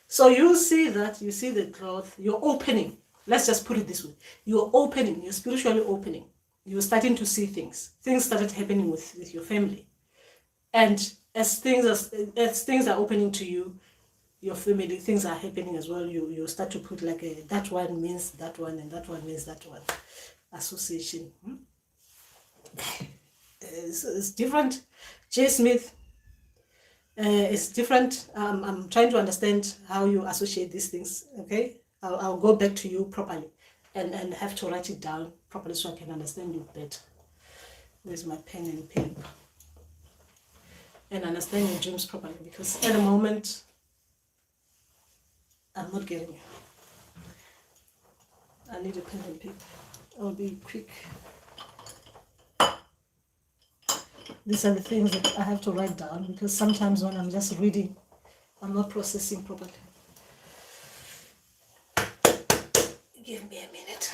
So you see the cloth, you're opening. Let's just put it this way. You're opening, you're spiritually opening. You're starting to see things. Things started happening with your family. And as things are opening to you, your family, things are happening as well. You start to put like that one means that one and that one means that one. Association. It's different. J. Smith, it's different. I'm trying to understand how you associate these things. Okay, I'll go back to you properly and have to write it down properly so I can understand you better. Where's my pen and paper? And understand your dreams properly, because at the moment I'm not getting you. I need a pen and paper. I'll be quick. These are the things that I have to write down, because sometimes when I'm just reading, I'm not processing properly. Give me a minute.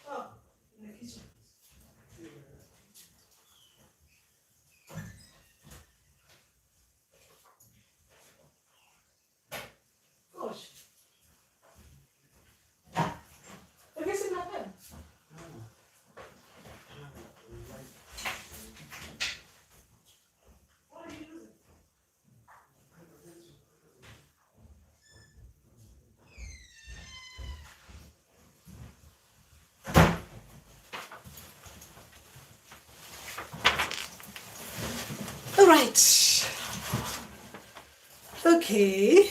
Oh, in the kitchen. Gosh. Have you seen my pen? What are you using? All right. Okay.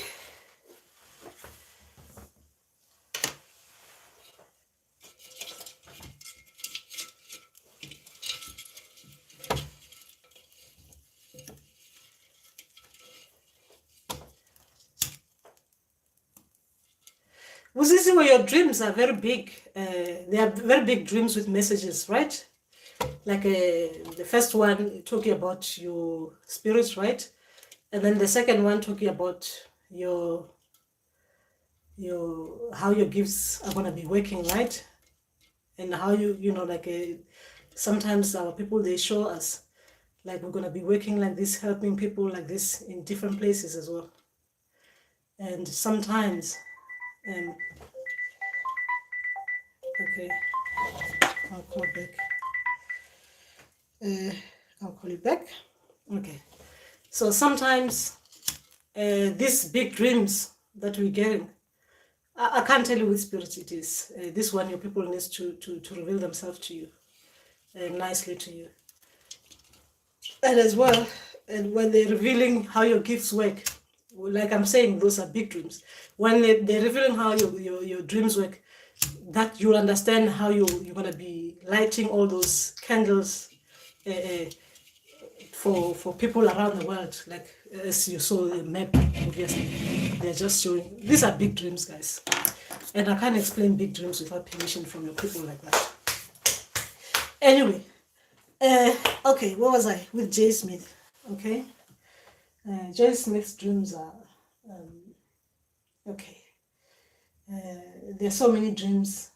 This is where your dreams are very big. They are very big dreams with messages, right? Like the first one talking about your spirits, right? And then the second one talking about your how your gifts are gonna be working, right? And how you know, like sometimes our people, they show us like we're gonna be working like this, helping people like this in different places as well. And sometimes, okay, I'll call back. I'll call you back. Okay. So sometimes these big dreams that we're getting, I can't tell you which spirit it is. This one, your people needs to reveal themselves to you, nicely to you. And as well, and when they're revealing how your gifts work, like I'm saying, those are big dreams. When they're revealing how your dreams work, that you'll understand how you're going to be lighting all those candles for people around the world. Like as you saw the map, obviously, they're just showing. These are big dreams, guys. And I can't explain big dreams without permission from your people like that. Anyway, okay, what was I? With J. Smith, okay? J. Smith's dreams are, okay. There are so many dreams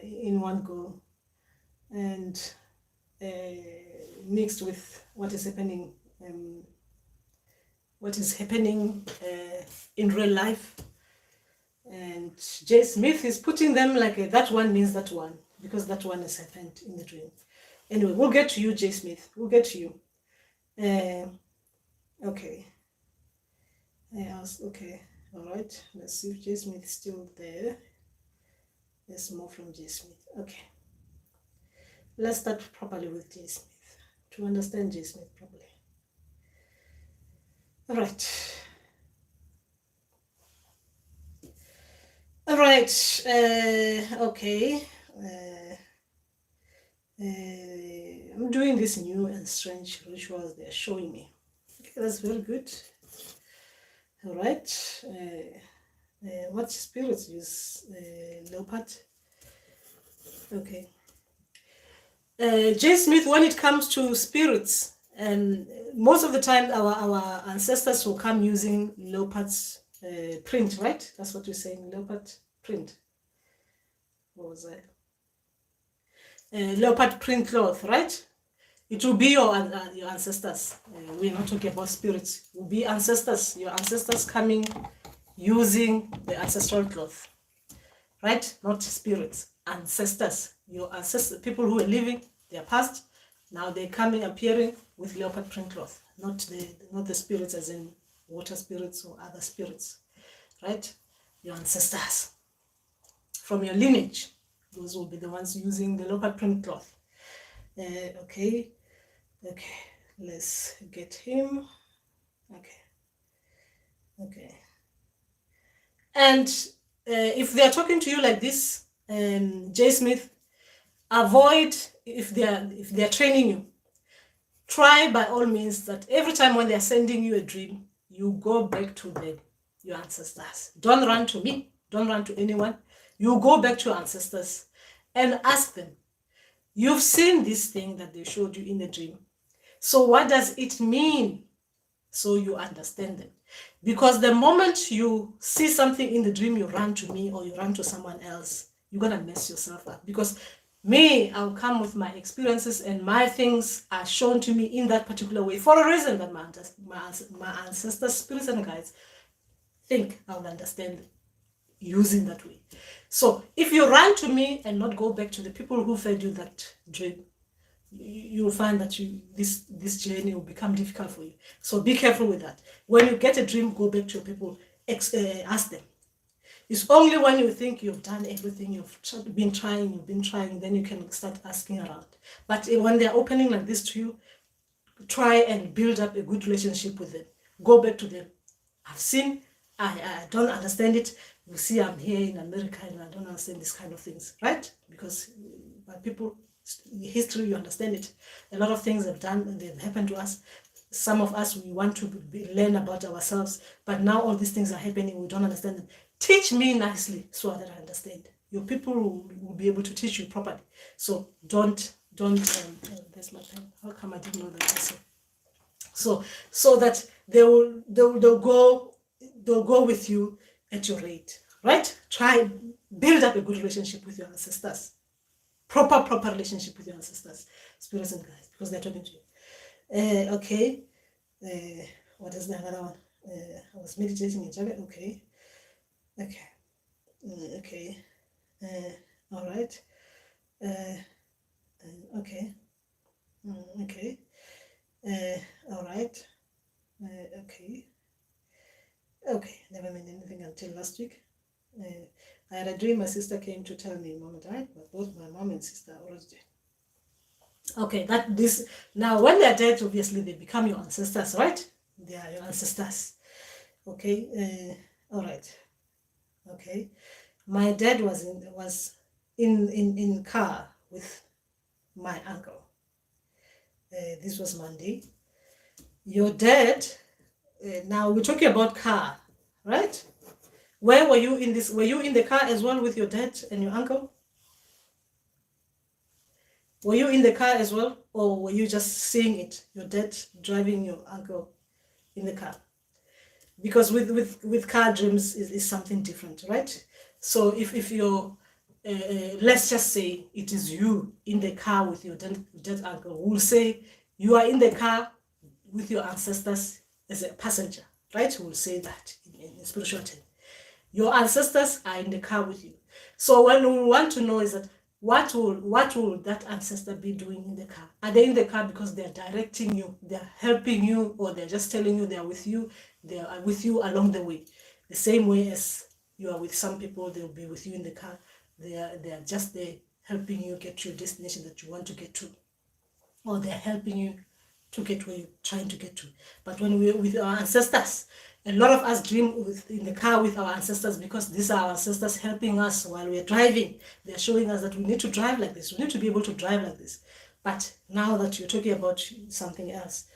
in one go, and mixed with what is happening in real life. And J. Smith is putting them like that one means that one, because that one has happened in the dream. Anyway, we'll get to you, J. Smith. We'll get to you. Okay. Okay. All right. Let's see if J. Smith is still there. There's more from J. Smith. Okay. Let's start properly with J. Smith to understand J. Smith properly. All right. All right. Okay. I'm doing these new and strange rituals they're showing me. Okay, that's very good. All right. What spirits use leopard? Okay. J. Smith, when it comes to spirits, and most of the time our ancestors will come using leopard's print, right? That's what you're saying, leopard print. What was that? Leopard print cloth, right? It will be your ancestors. We're not talking about spirits. It will be ancestors, your ancestors coming using the ancestral cloth, right? Not spirits, ancestors. Your ancestors, people who are living, they're past. Now they're coming, appearing with leopard print cloth, not the spirits as in water spirits or other spirits, right? Your ancestors from your lineage, those will be the ones using the leopard print cloth. Okay, let's get him. Okay. And if they are talking to you like this, J. Smith, avoid, if they are training you, try by all means that every time when they are sending you a dream, you go back to them, your ancestors. Don't run to me. Don't run to anyone. You go back to your ancestors and ask them, you've seen this thing that they showed you in the dream. So what does it mean? So you understand them. Because the moment you see something in the dream, you run to me or you run to someone else, you're going to mess yourself up. Because me, I'll come with my experiences and my things are shown to me in that particular way for a reason that my ancestors, spirits and guides think I will understand using that way. So if you run to me and not go back to the people who fed you that dream, you'll find that this journey will become difficult for you. So be careful with that. When you get a dream, go back to your people, ask them. It's only when you think you've done everything, you've been trying, then you can start asking around. But when they're opening like this to you, try and build up a good relationship with them. Go back to them. I've seen, I don't understand it. You see, I'm here in America and I don't understand this kind of things, right? Because by people, history, you understand it. A lot of things have done and they've happened to us. Some of us, we want to learn about ourselves, but now all these things are happening, we don't understand them. Teach me nicely so that I understand. Your people will be able to teach you properly. So don't, there's my pen. How come I didn't know that also? So that they'll go with you at your rate. right? Try, build up a good relationship with your ancestors. Proper relationship with your ancestors, spirits and guides, because they're talking to you. Okay. What is the other one? I was meditating in Java. Okay. Okay. All right. Okay. Okay. All right. Okay. Okay. Never meant anything until last week. I had a dream my sister came to tell me mom died, but both my mom and sister already dead. Okay, now when they're dead, obviously they become your ancestors, right? They are your ancestors. Okay, all right. Okay, my dad was in car with my uncle. This was Monday. Your dad. Now we're talking about car, right? Where were you in this? Were you in the car as well with your dad and your uncle? Were you in the car as well, or were you just seeing it? Your dad driving your uncle in the car? Because with car dreams is something different, right? So if you're let's just say it is you in the car with your dead uncle, we'll say you are in the car with your ancestors as a passenger, right? We'll say that in spiritual term. Your ancestors are in the car with you. So what we want to know is that what will that ancestor be doing in the car? Are they in the car because they're directing you, they're helping you, or they're just telling you they're with you, they are with you along the way? The same way as you are with some people, they'll be with you in the car. They are just there helping you get to your destination that you want to get to, or they're helping you to get where you're trying to get to. But when we're with our ancestors, a lot of us dream in the car with our ancestors because these are our ancestors helping us while we're driving. They're showing us that we need to drive like this. We need to be able to drive like this. But now that you're talking about something else,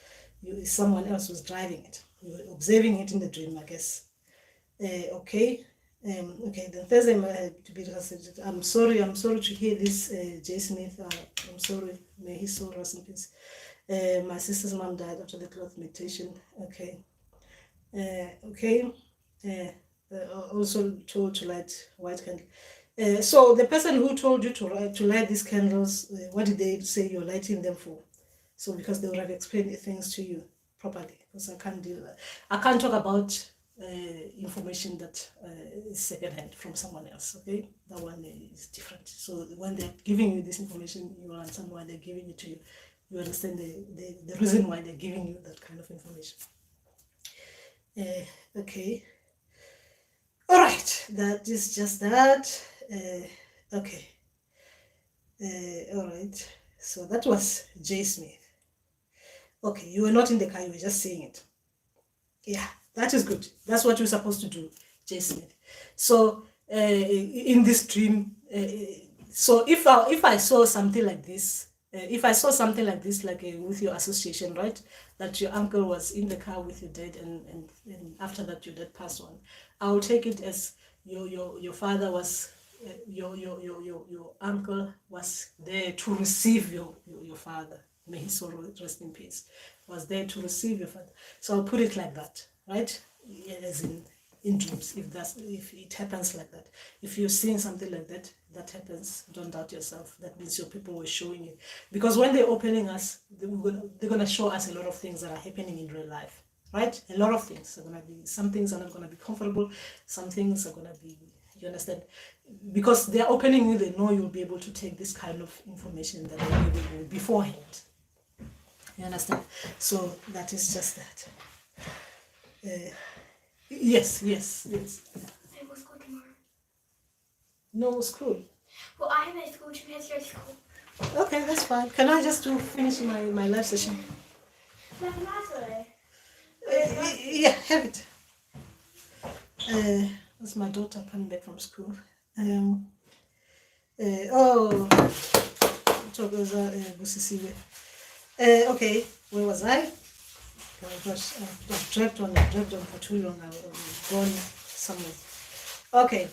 someone else was driving it. You're observing it in the dream, I guess. Okay. Okay, then Thursday to be translated. I'm sorry to hear this, J. Smith. I'm sorry. May his soul rest in peace. My sister's mom died after the cloth meditation. Okay. Okay. Also told to light white candle. So the person who told you to light these candles, what did they say you're lighting them for? So because they would have explained things to you properly. Because I can't talk about information that is secondhand from someone else. Okay, that one is different. So when they're giving you this information, you understand why they're giving it to you. You understand the reason why they're giving you that kind of information. Okay. All right. That is just that. Okay. All right. So that was J. Smith. Okay, you were not in the car, you were just saying it. Yeah, that is good. That's what you're supposed to do, J. Smith. So in this dream, so if I saw something like this, like with your association, right, that your uncle was in the car with your dad, and after that your dad passed on, I will take it as your father was, your uncle was there to receive your father. May his soul rest in peace. Was there to receive your father. So I'll put it like that, right? As in dreams, if it happens like that. If you're seeing something like that, that happens, don't doubt yourself. That means your people were showing you. Because when they're opening us, they're gonna show us a lot of things that are happening in real life, right? A lot of things are gonna be, some things are not gonna be comfortable, some things are gonna be, you understand? Because they're opening you, they know you'll be able to take this kind of information that they're giving you beforehand. You understand? So that is just that. Yes. I will school tomorrow. No school. Well, I have a school, she has to go to school. Okay, that's fine. Can I just finish my live session? Yeah, have it. That's my daughter coming back from school. Okay, where was I? Oh my gosh, I've dragged on for too long. I've gone somewhere. Okay.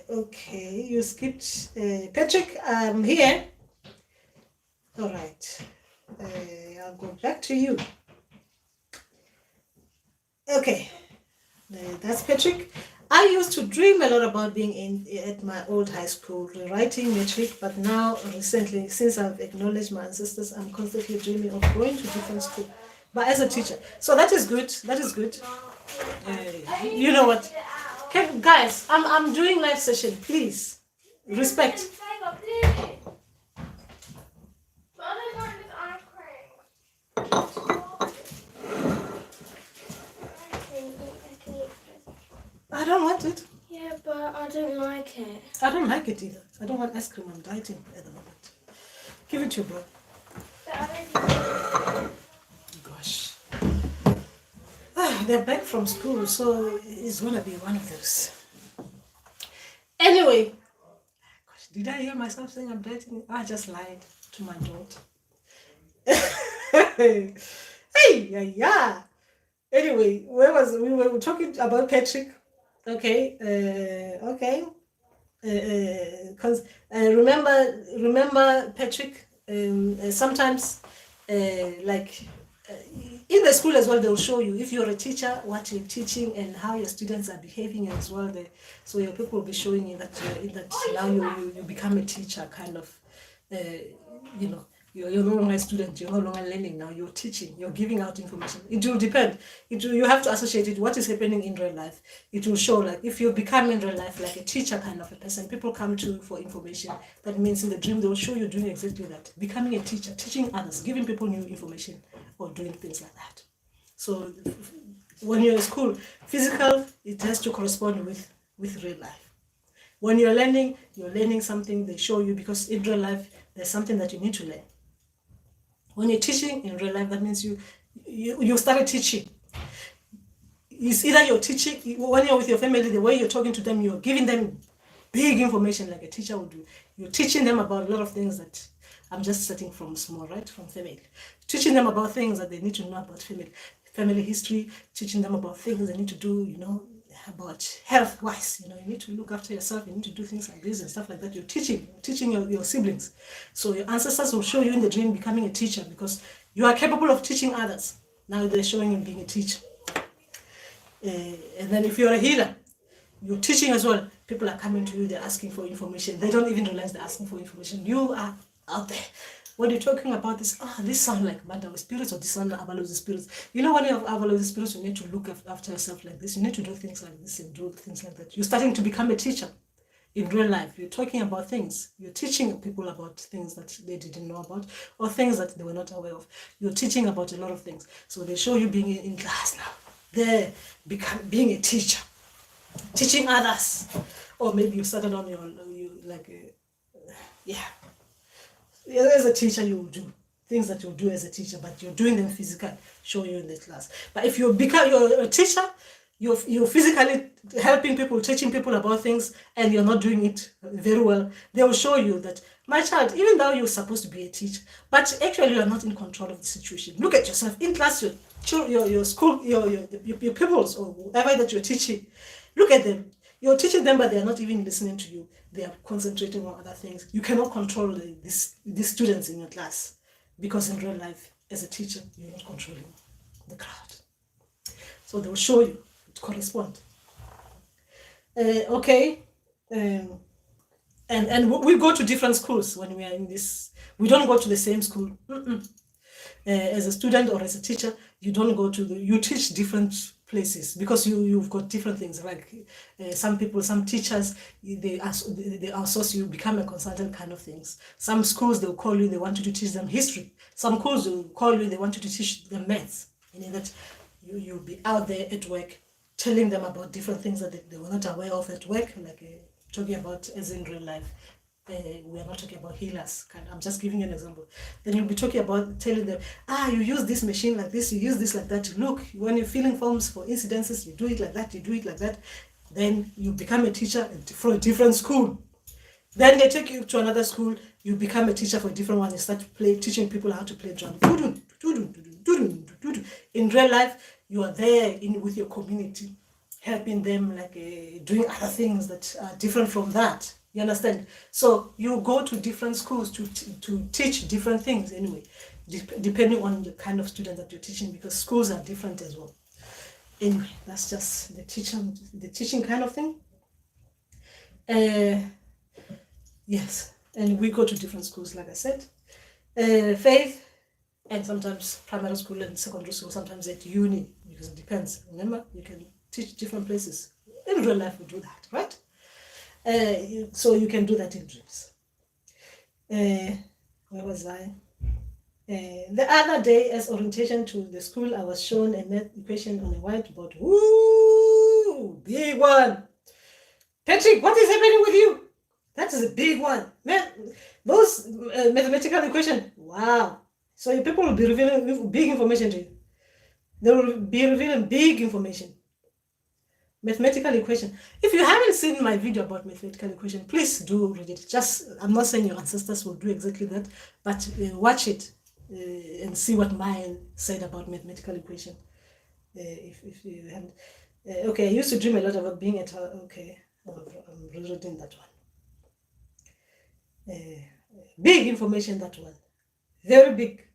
Okay, you skipped Patrick. I'm here. All right. I'll go back to you. Okay. That's Patrick. I used to dream a lot about being at my old high school, writing metric, but now recently, since I've acknowledged my ancestors, I'm constantly dreaming of going to different school, but as a teacher. So that is good. That is good. You know what? Okay, guys, I'm doing live session. Please respect. I don't want it. Yeah, but I don't like it. I don't like it either. I don't want ice cream. I'm dieting at the moment. Give it to your brother. Gosh. They're back from school, so it's gonna be one of those. Anyway, gosh, did I hear myself saying I'm dieting? I just lied to my daughter. Hey, yeah. Anyway, we were talking about Patrick. Okay, because remember Patrick. Sometimes, like in the school as well, they'll show you if you're a teacher what you're teaching and how your students are behaving as well. So your people will be showing you that now you become a teacher, kind of, you know. You're no longer a student, you're no longer learning now, you're teaching, you're giving out information. It will depend. You have to associate it what is happening in real life. It will show, like if you become in real life like a teacher kind of a person, people come to you for information. That means in the dream they will show you doing exactly that. Becoming a teacher, teaching others, giving people new information or doing things like that. So when you're in school, physical, it has to correspond with real life. When you're learning something, they show you, because in real life there's something that you need to learn. When you're teaching in real life, that means you started teaching. It's either you're teaching, when you're with your family, the way you're talking to them, you're giving them big information like a teacher would do. You're teaching them about a lot of things that, I'm just starting from small, right? From family. Teaching them about things that they need to know about family history, teaching them about things they need to do, about health-wise, you need to look after yourself, you need to do things like this and stuff like that. You're teaching your siblings. So your ancestors will show you in the dream becoming a teacher, because you are capable of teaching others. Now they're showing you being a teacher. And then if you're a healer, you're teaching as well. People are coming to you, they're asking for information. They don't even realize they're asking for information. You are out there. When you're talking about this, this sound like Mandawe spirits, or this sound like Abalozi spirits. When you have Abalozi spirits, you need to look after yourself like this. You need to do things like this and do things like that. You're starting to become a teacher in real life. You're talking about things. You're teaching people about things that they didn't know about, or things that they were not aware of. You're teaching about a lot of things. So they show you being in class now. They're being a teacher, teaching others. Or maybe you started on as a teacher, you will do things that you'll do as a teacher, but you're doing them physically, show you in the class. But if you're a teacher, you're physically helping people, teaching people about things, and you're not doing it very well, they will show you that, my child, even though you're supposed to be a teacher, but actually you're not in control of the situation. Look at yourself in class, your school, your pupils, or whoever that you're teaching. Look at them. You're teaching them, but they're not even listening to you. They are concentrating on other things. You cannot control these students in your class, because in real life, as a teacher, you're not controlling the crowd. So they will show you to correspond. Okay. And we go to different schools when we are in this. We don't go to the same school. As a student or as a teacher, you don't go to you teach different places, because you've got different things. Like some teachers, they outsource you, become a consultant kind of things. Some schools, they'll call you, they want you to teach them history. Some schools will call you, they want you to teach them maths. Meaning that you'll be out there at work telling them about different things that they were not aware of at work, like talking about as in real life. We are not talking about healers. I'm just giving you an example. Then you'll be talking about telling them, you use this machine like this, you use this like that. Look, when you're filling forms for incidences, you do it like that, you do it like that. Then you become a teacher for a different school. Then they take you to another school, you become a teacher for a different one, you start teaching people how to play drum. In real life, you are there with your community, helping them, like doing other things that are different from that. You understand? So you go to different schools to teach different things anyway, depending on the kind of student that you're teaching, because schools are different as well. Anyway, that's just the teaching kind of thing. Yes, and we go to different schools, like I said. Faith, and sometimes primary school and secondary school, sometimes at uni, because it depends. Remember, you can teach different places. In real life, we do that, right? So you can do that in dreams. Where was I? The other day, as orientation to the school, I was shown a math equation on a whiteboard. Woo! Big one. Patrick, what is happening with you? That is a big one. Those mathematical equations, wow. So people will be revealing big information to you. They will be revealing big information. Mathematical equation. If you haven't seen my video about mathematical equation, please do read it. I'm not saying your ancestors will do exactly that, but watch it and see what mine said about mathematical equation. If you haven't. Okay, I used to dream a lot about being at okay, I'm rereading that one. Big information, that one. Very big.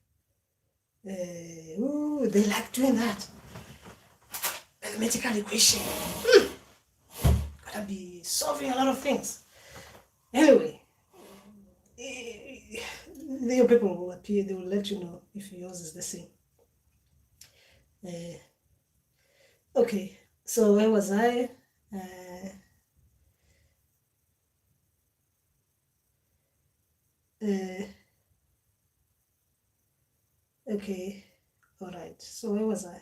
They like doing that. Mathematical equation. Gotta be solving a lot of things. Anyway, your people will appear, they will let you know if yours is the same. Okay, so where was I? Okay, all right, so where was I?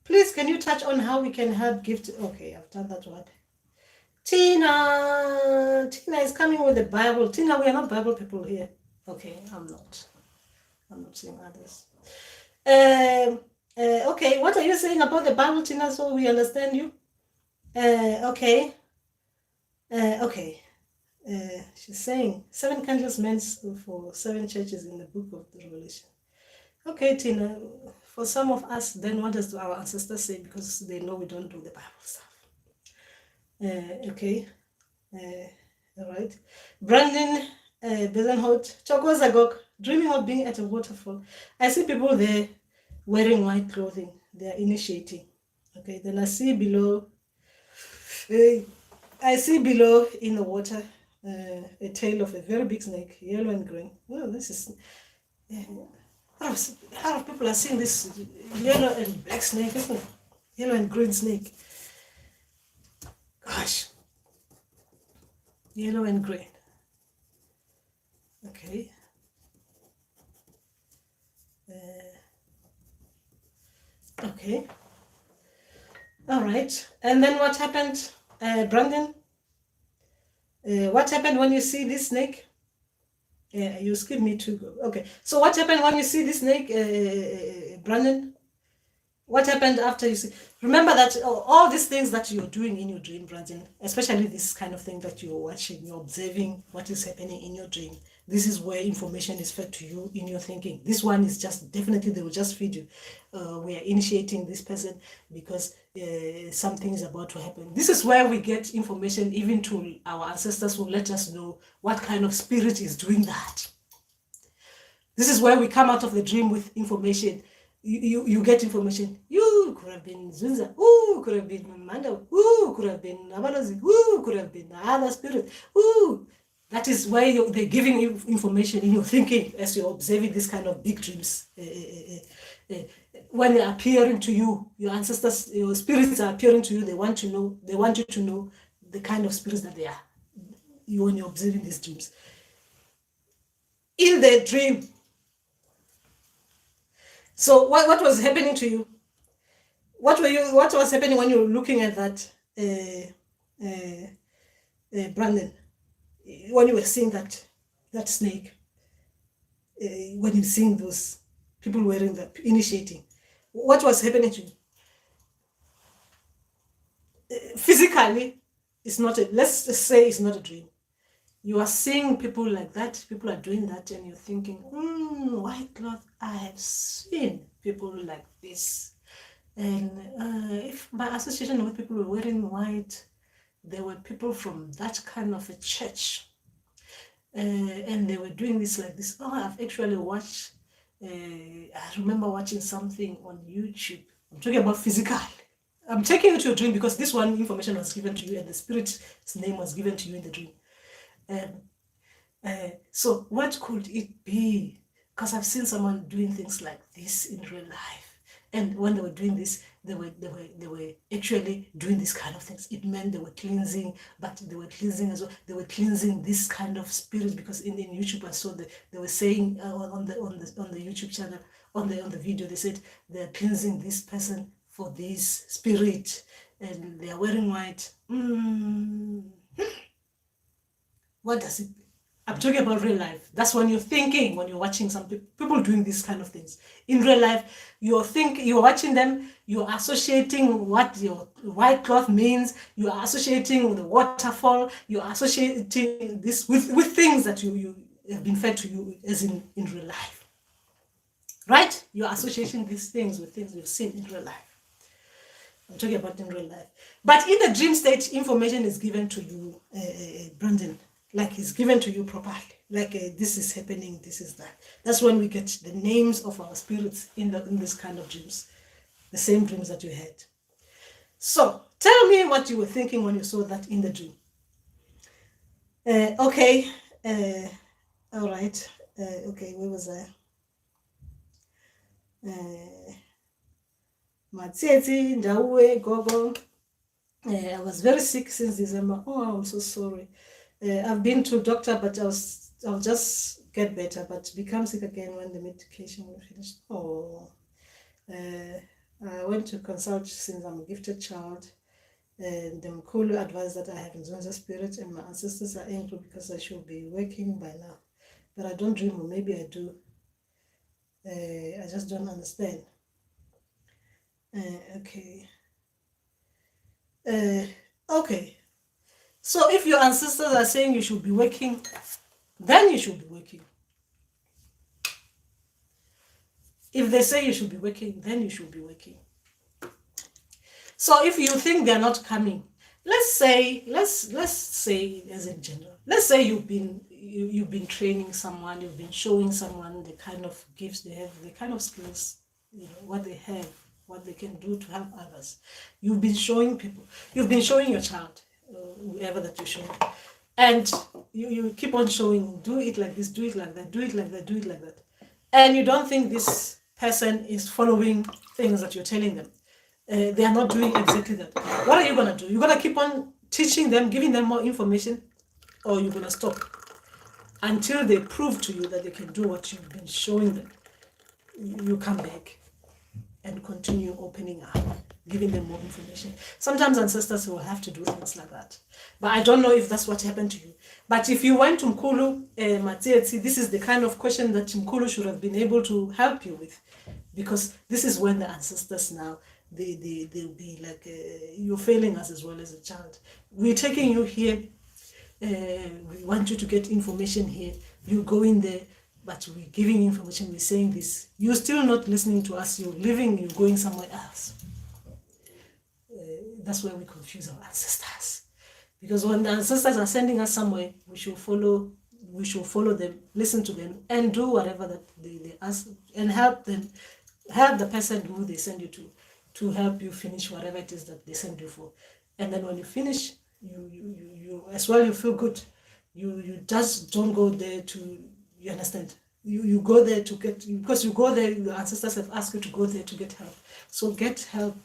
Please, can you touch on how we can help gift? Okay, I've done that one. Tina is coming with the Bible. Tina, we are not Bible people here. Okay, I'm not seeing others. Okay, what are you saying about the Bible, Tina, so we understand you? Okay. Okay. She's saying 7 candles meant for 7 churches in the book of the Revelation. Okay, Tina, for some of us, then what does our ancestors say? Because they know we don't do the Bible stuff. Okay. All right. Brandon Bezenhout, Chokozagok, dreaming of being at a waterfall. I see people there wearing white clothing. They are initiating. Okay, then I see below in the water a tail of a very big snake, yellow and green. Well, this is a lot of people are seeing this yellow and black snake, isn't it? Yellow and green snake. Gosh. Yellow and green. Okay. Okay. All right. And then what happened, Brandon? What happened when you see this snake? You skipped me too. Okay. So what happened when you see this snake, Brandon? What happened after you see? Remember that all these things that you're doing in your dream, Brandon, especially this kind of thing that you're watching, you're observing what is happening in your dream. This is where information is fed to you in your thinking. This one is just definitely they will just feed you. We are initiating this person because something is about to happen. This is where we get information, even to our ancestors who let us know what kind of spirit is doing that. This is where we come out of the dream with information. You get information. You could have been Nzunza. Ooh, could have been Mandawe. Ooh, could have been Abalozi. Ooh, could have been other spirit. Ooh, that is where they're giving you information in your thinking as you're observing this kind of big dreams. When they're appearing to you, your ancestors, your spirits are appearing to you. They want you to know the kind of spirits that they are. When you're observing these dreams. In the dream. So what was happening to you? What was happening when you were looking at that, Brandon? When you were seeing that snake, when you seeing those people wearing that, initiating, what was happening to you? Physically, it's not let's just say it's not a dream. You are seeing people like that, people are doing that, and you're thinking, white cloth, I have seen people like this. And if by association with people who were wearing white, there were people from that kind of a church. And they were doing this like this. Oh, I've actually watched, I remember watching something on YouTube I'm talking about physical. I'm taking you to a dream because this one information was given to you and the spirit's name was given to you in the dream. So what could it be? Because I've seen someone doing things like this in real life. And when they were doing this, they were actually doing this kind of things. It meant they were cleansing, but they were cleansing as well. They were cleansing this kind of spirit because in YouTube I saw they were saying on the YouTube channel, on the video, they said they are cleansing this person for this spirit and they are wearing white. What does it mean? I'm talking about real life. That's when you're thinking, when you're watching some people doing these kind of things. In real life, you're watching them, you're associating what your white cloth means, you are associating with the waterfall, you're associating this with things that you have been fed to you as in real life. Right? You're associating these things with things you've seen in real life. I'm talking about in real life. But in the dream state, information is given to you, Brandon. Like it's given to you properly, like this is happening, this is that. That's when we get the names of our spirits in this kind of dreams, the same dreams that you had. So tell me what you were thinking when you saw that in the dream. Okay, all right. Okay, where was I? Matsietsi, Ndauwee, Gogo. I was very sick since December. Oh, I'm so sorry. I've been to doctor, but I'll just get better, but become sick again when the medication will finish. Oh, I went to consult since I'm a gifted child, and the Mkhulu advised that I have Nzunza spirit and my ancestors are angry because I should be working by now, but I don't dream, or maybe I do. I just don't understand. Okay. Okay. So if your ancestors are saying you should be working, then you should be working. If they say you should be working, then you should be working. So if you think they're not coming, let's say as in general, let's say you've been training someone, you've been showing someone the kind of gifts they have, the kind of skills, what they have, what they can do to help others. You've been showing people, you've been showing your child, whoever that you show, and you keep on showing, do it like this, do it like that, do it like that, do it like that, and you don't think this person is following things that you're telling them. They are not doing exactly that. What are you going to do? You're going to keep on teaching them, giving them more information, or you're going to stop until they prove to you that they can do what you've been showing them. You come back and continue opening up, giving them more information. Sometimes ancestors will have to do things like that. But I don't know if that's what happened to you. But if you went to Mkhulu, Matsietsi, this is the kind of question that Mkhulu should have been able to help you with. Because this is when the ancestors now, they'll be like, you're failing us as well as a child. We're taking you here. We want you to get information here. You go in there, but we're giving you information. We're saying this. You're still not listening to us. You're leaving. You're going somewhere else. That's where we confuse our ancestors. Because when the ancestors are sending us somewhere, we should follow them, listen to them, and do whatever that they ask, and help them, help the person who they send you to help you finish whatever it is that they send you for. And then when you finish, you as well, you feel good. You just don't go there to, you understand? You go there to get, because you go there, your ancestors have asked you to go there to get help. So get help,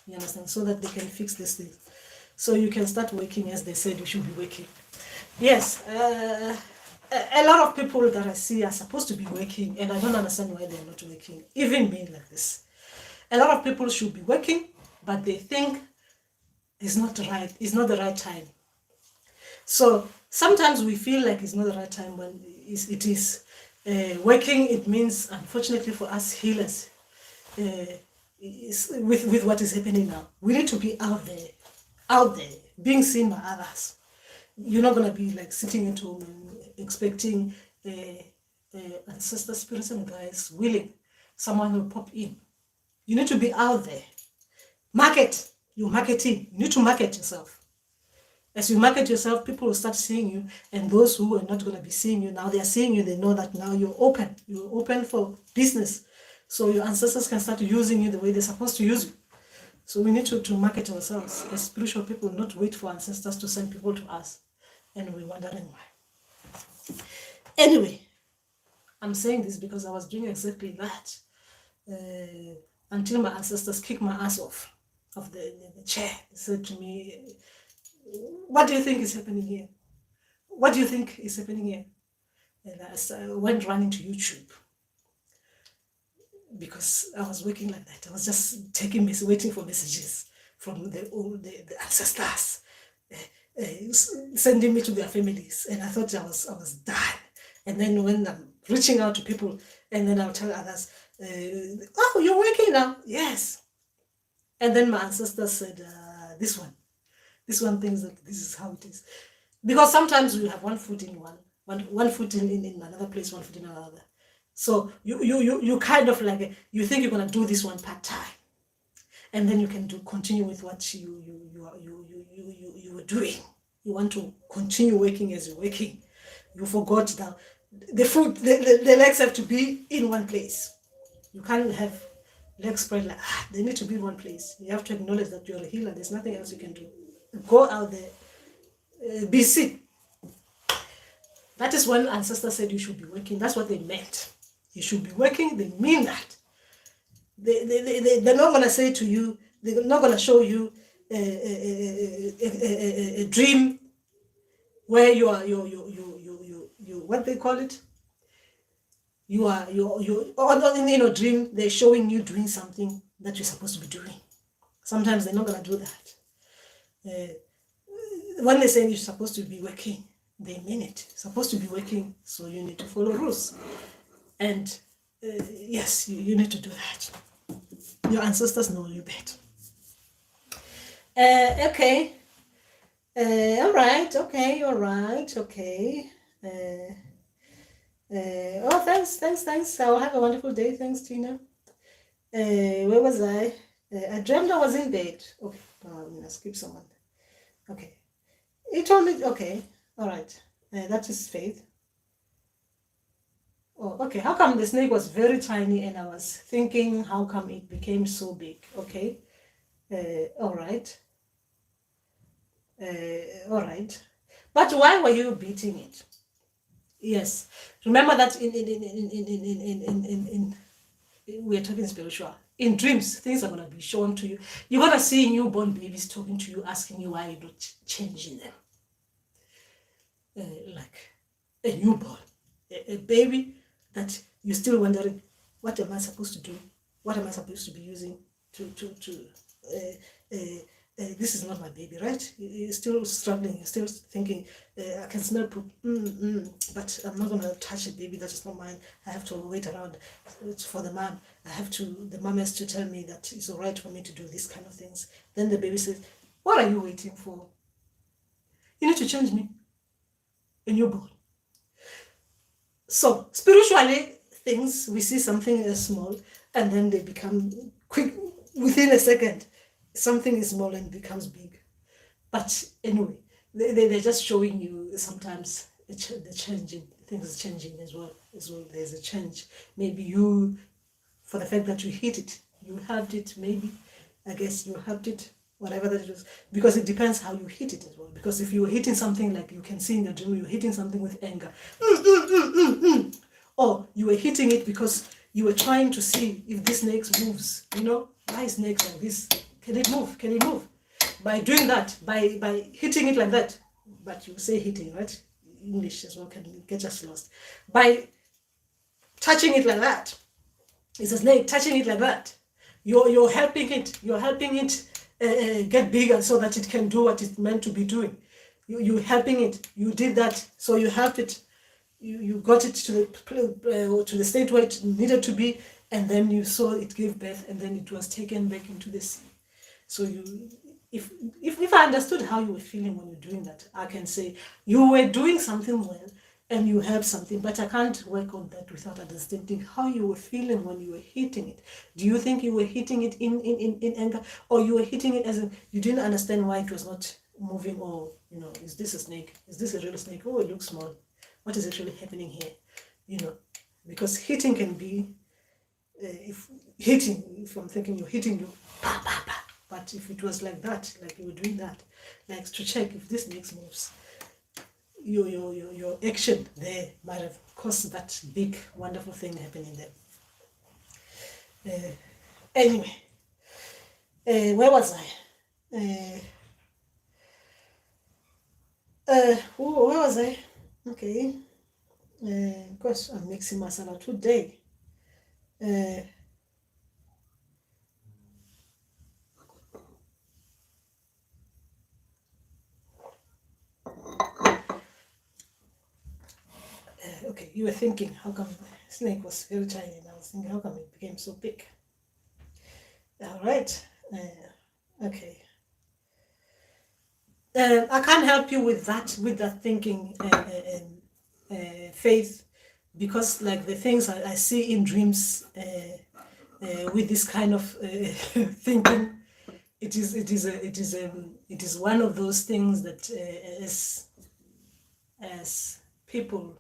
you understand, so that they can fix these things. So you can start working as they said you should be working. Yes, a lot of people that I see are supposed to be working, and I don't understand why they're not working, even being like this. A lot of people should be working, but they think it's not right. It's not the right time. So sometimes we feel like it's not the right time when it is. Working, it means, unfortunately for us healers, with what is happening now, we need to be out there, being seen by others. You're not going to be like sitting at home and expecting ancestor spirits and guys willing. Someone will pop in. You need to be out there. Market. You're marketing. You need to market yourself. As you market yourself, people will start seeing you, and those who are not going to be seeing you, now they are seeing you, they know that now you're open. You're open for business. so your ancestors can start using you the way they're supposed to use you. So we need to market ourselves as spiritual people, not wait for ancestors to send people to us, and we're wondering why. Anyway, I'm saying this because I was doing exactly that until my ancestors kicked my ass off of the chair. They said to me, what do you think is happening here? What do you think is happening here? And I went running to YouTube because I was working like that. I was just waiting for messages from the ancestors, sending me to their families, and I thought I was done. And then when I'm reaching out to people, and then I'll tell others, "Oh, you're working now?" Yes. And then my ancestors said, "This one thinks that this is how it is," because sometimes we have one foot in one foot in another place, one foot in another. So you kind of like, you think you're gonna do this one part time, and then you can continue with what you were doing. You want to continue working as you're working. You forgot that the legs have to be in one place. You can't have legs spread like they need to be in one place. You have to acknowledge that you're a healer. There's nothing else you can do. Go out there, be sick. That is when ancestors said you should be working. That's what they meant. You should be working. They mean that. They're not gonna say to you. They're not gonna show you a dream where you are you what they call it. You in a dream. They're showing you doing something that you're supposed to be doing. Sometimes they're not gonna do that. When they say you're supposed to be working, they mean it. Supposed to be working, so you need to follow rules. And yes, you need to do that. Your ancestors know you better. Okay. All right. Okay. All right. Okay. Oh, thanks. I'll have a wonderful day. Thanks, Tina. Where was I? I dreamt I was in bed. Okay. I'm gonna skip someone. Okay. He told me. Okay. All right. That is Faith. Oh, okay. How come the snake was very tiny and I was thinking, how come it became so big? Okay. All right. All right. But why were you beating it? Yes. Remember that in we are talking spiritual. In dreams, things are gonna be shown to you. You're gonna see newborn babies talking to you, asking you why you're not changing them. Like a newborn, a baby that you're still wondering, what am I supposed to do? What am I supposed to be using this is not my baby, right? You're still struggling. You're still thinking, I can smell poop, but I'm not going to touch a baby that is not mine. I have to wait around for the mom. The mom has to tell me that it's all right for me to do these kind of things. Then the baby says, what are you waiting for? You need to change me. A newborn. So spiritually, things, we see something as small and then they become quick within a second. Something is small and becomes big. But anyway, they're just showing you sometimes the changing, things changing as well. There's a change. Maybe you, for the fact that you hit it, you helped it, maybe. I guess you helped it, whatever that is. Because it depends how you hit it as well. Because if you were hitting something like you can see in the dream, you're hitting something with anger. Or you were hitting it because you were trying to see if this snake moves. Why is snakes like this? Can it move? Can it move? By doing that, by hitting it like that, but you say hitting, right? English as well can get us lost. By touching it like that, it's a snake touching it like that. You're helping it. You're helping it get bigger so that it can do what it's meant to be doing. You're helping it. You did that, so you helped it. You got it to the state where it needed to be, and then you saw it gave birth, and then it was taken back into the sea. So if I understood how you were feeling when you're doing that, I can say you were doing something well and you helped something, but I can't work on that without understanding how you were feeling when you were hitting it. Do you think you were hitting it in anger, or you were hitting it as in you didn't understand why it was not moving, or is this a snake? Is this a real snake? Oh, it looks small. What is actually happening here? Because hitting can be if hitting, if I'm thinking you're hitting you, bah, bah, bah. But if it was like that, like you were doing that, like to check if this makes moves, your action there might have caused that big, wonderful thing happening there. Anyway, where was I? Where was I? Okay. Gosh, I'm mixing masala today. Okay, you were thinking, how come the snake was very tiny? And I was thinking, how come it became so big? All right. Okay. I can't help you with that thinking, Faith, because like the things I see in dreams with this kind of thinking, it is one of those things that as people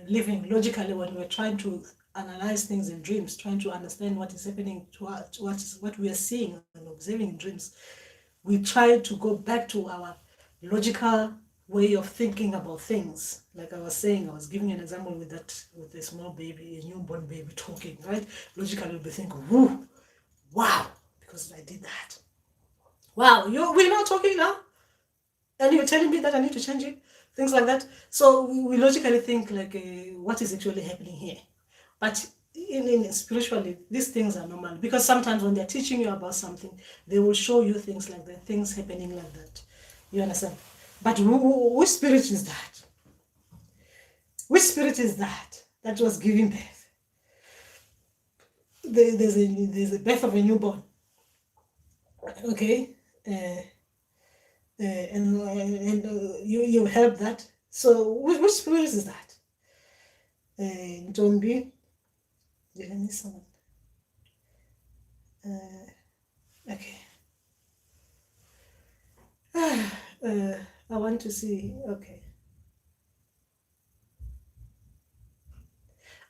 living logically, when we're trying to analyze things in dreams, trying to understand what is happening to us, what we are seeing and observing in dreams, we try to go back to our logical way of thinking about things. Like I was saying, I was giving an example with a small baby, a newborn baby talking, right? Logically, we'll be thinking, whoo, wow, because I did that. Wow, we're not talking now? And you're telling me that I need to change it? Things like that. So we logically think like, what is actually happening here? But in spiritually, these things are normal, because sometimes when they're teaching you about something, they will show you things like that, things happening like that. You understand? But which spirit is that? Which spirit is that was giving birth? There's a birth of a newborn. Okay? And you help that. So which spirit is that? Ndauwee. Did I miss someone? Okay. I want to see. Okay.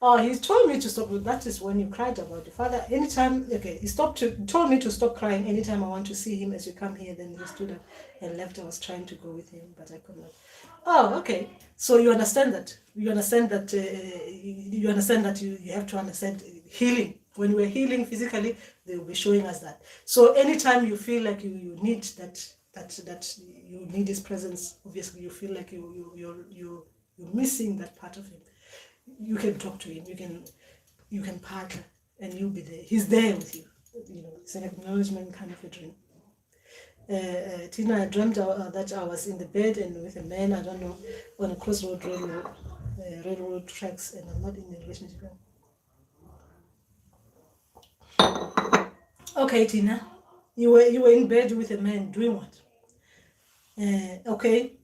Oh, he told me to stop. That is when you cried about the father. Anytime, okay, he told me to stop crying anytime I want to see him as you come here. Then he stood up and left. I was trying to go with him, but I could not. Oh, okay. So you understand that. You understand that. You understand that you have to understand healing. When we're healing physically, they will be showing us that. So anytime you feel like you need that you need his presence, obviously you feel like you're missing that part of him. You can talk to him, you can partner, and you'll be there. He's there with you. You know, it's an acknowledgement kind of a dream. Tina, I dreamt that I was in the bed and with a man, I don't know, on a crossroad railroad tracks, and I'm not in a relationship. Okay, Tina, you were in bed with a man doing what? Okay.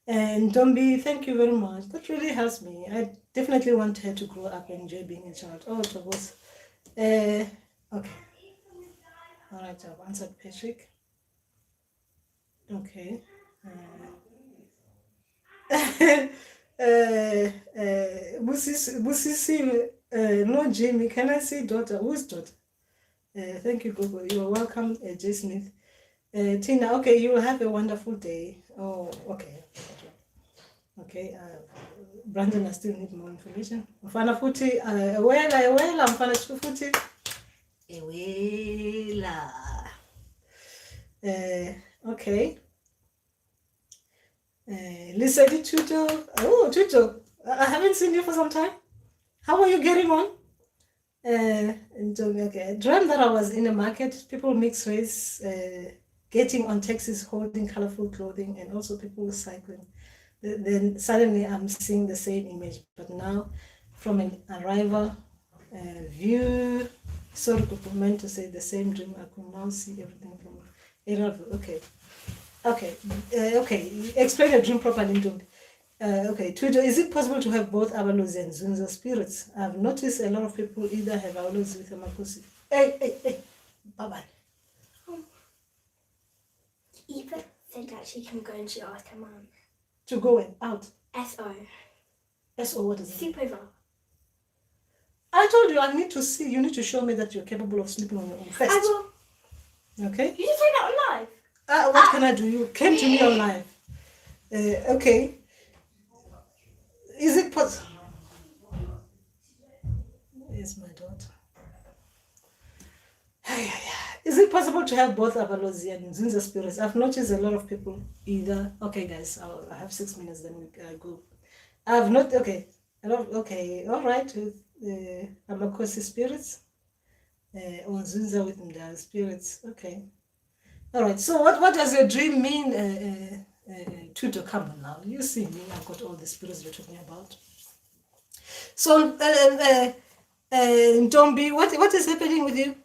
And Ndauwee, thank you very much. That really helps me. I definitely want her to grow up and enjoy being a child. Oh, Tobos. Okay. All right, I've answered Patrick. Okay. Busisi, no Jimmy. Can I see daughter? Who's daughter? Thank you, Gogo. You are welcome, J. Smith. Tina, okay, you will have a wonderful day. Oh, okay. Okay, Brandon, I still need more information. Mfana futhi, Ewela, mfana futhi. Ewela. Okay. Lisa di Tuto. Oh, Tuto. I haven't seen you for some time. How are you getting on? And okay. I dreamt that I was in a market, people mix race, getting on taxis, holding colorful clothing, and also people cycling. Then suddenly I'm seeing the same image, but now from an arrival view, sort of meant to say the same dream. I could now see everything from arrival. Okay. Explain your dream properly, Ndauwee. Okay, Twitter, is it possible to have both Abalozi and Nzunza spirits? I've noticed a lot of people either have Abalozi with a Makhosi. Hey, bye-bye. Eva said that she can go and she asked her mum. To go and out. S.O. S.O. What is it? Sleepover. I told you I need to see. You need to show me that you're capable of sleeping on your own first. I will. Okay? You just say that on live. What can I do? You came to me on live. Okay. Is it possible? Here's my daughter. Is it possible to have both Abalozi and Nzunza spirits? I've noticed a lot of people either. Okay, guys, I have 6 minutes, then we go. I've not. Okay, okay, all right. With Makhosi spirits, or Nzunza with Ndauwee spirits. Okay, all right. So, what does your dream mean? To come on now. You see me. I've got all the spirits you're talking about. So, Ndauwee, what is happening with you?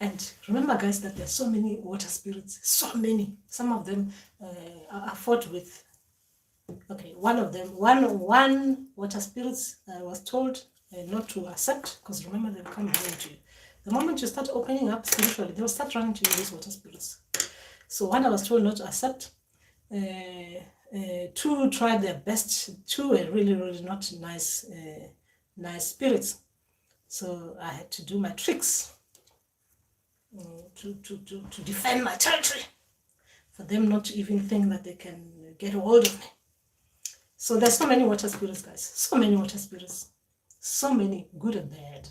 And remember, guys, that there's so many water spirits, so many. Some of them are fought with. Okay, one of them, one water spirits was told not to accept, because remember, they'll come running to you. The moment you start opening up spiritually, they'll start running to you, these water spirits. So one I was told not to accept. Two tried their best. Two were really, really not nice, nice spirits. So I had to do my tricks to defend my territory, for them not to even think that they can get a hold of me. So there's so many water spirits, guys. So many water spirits. So many, good and bad.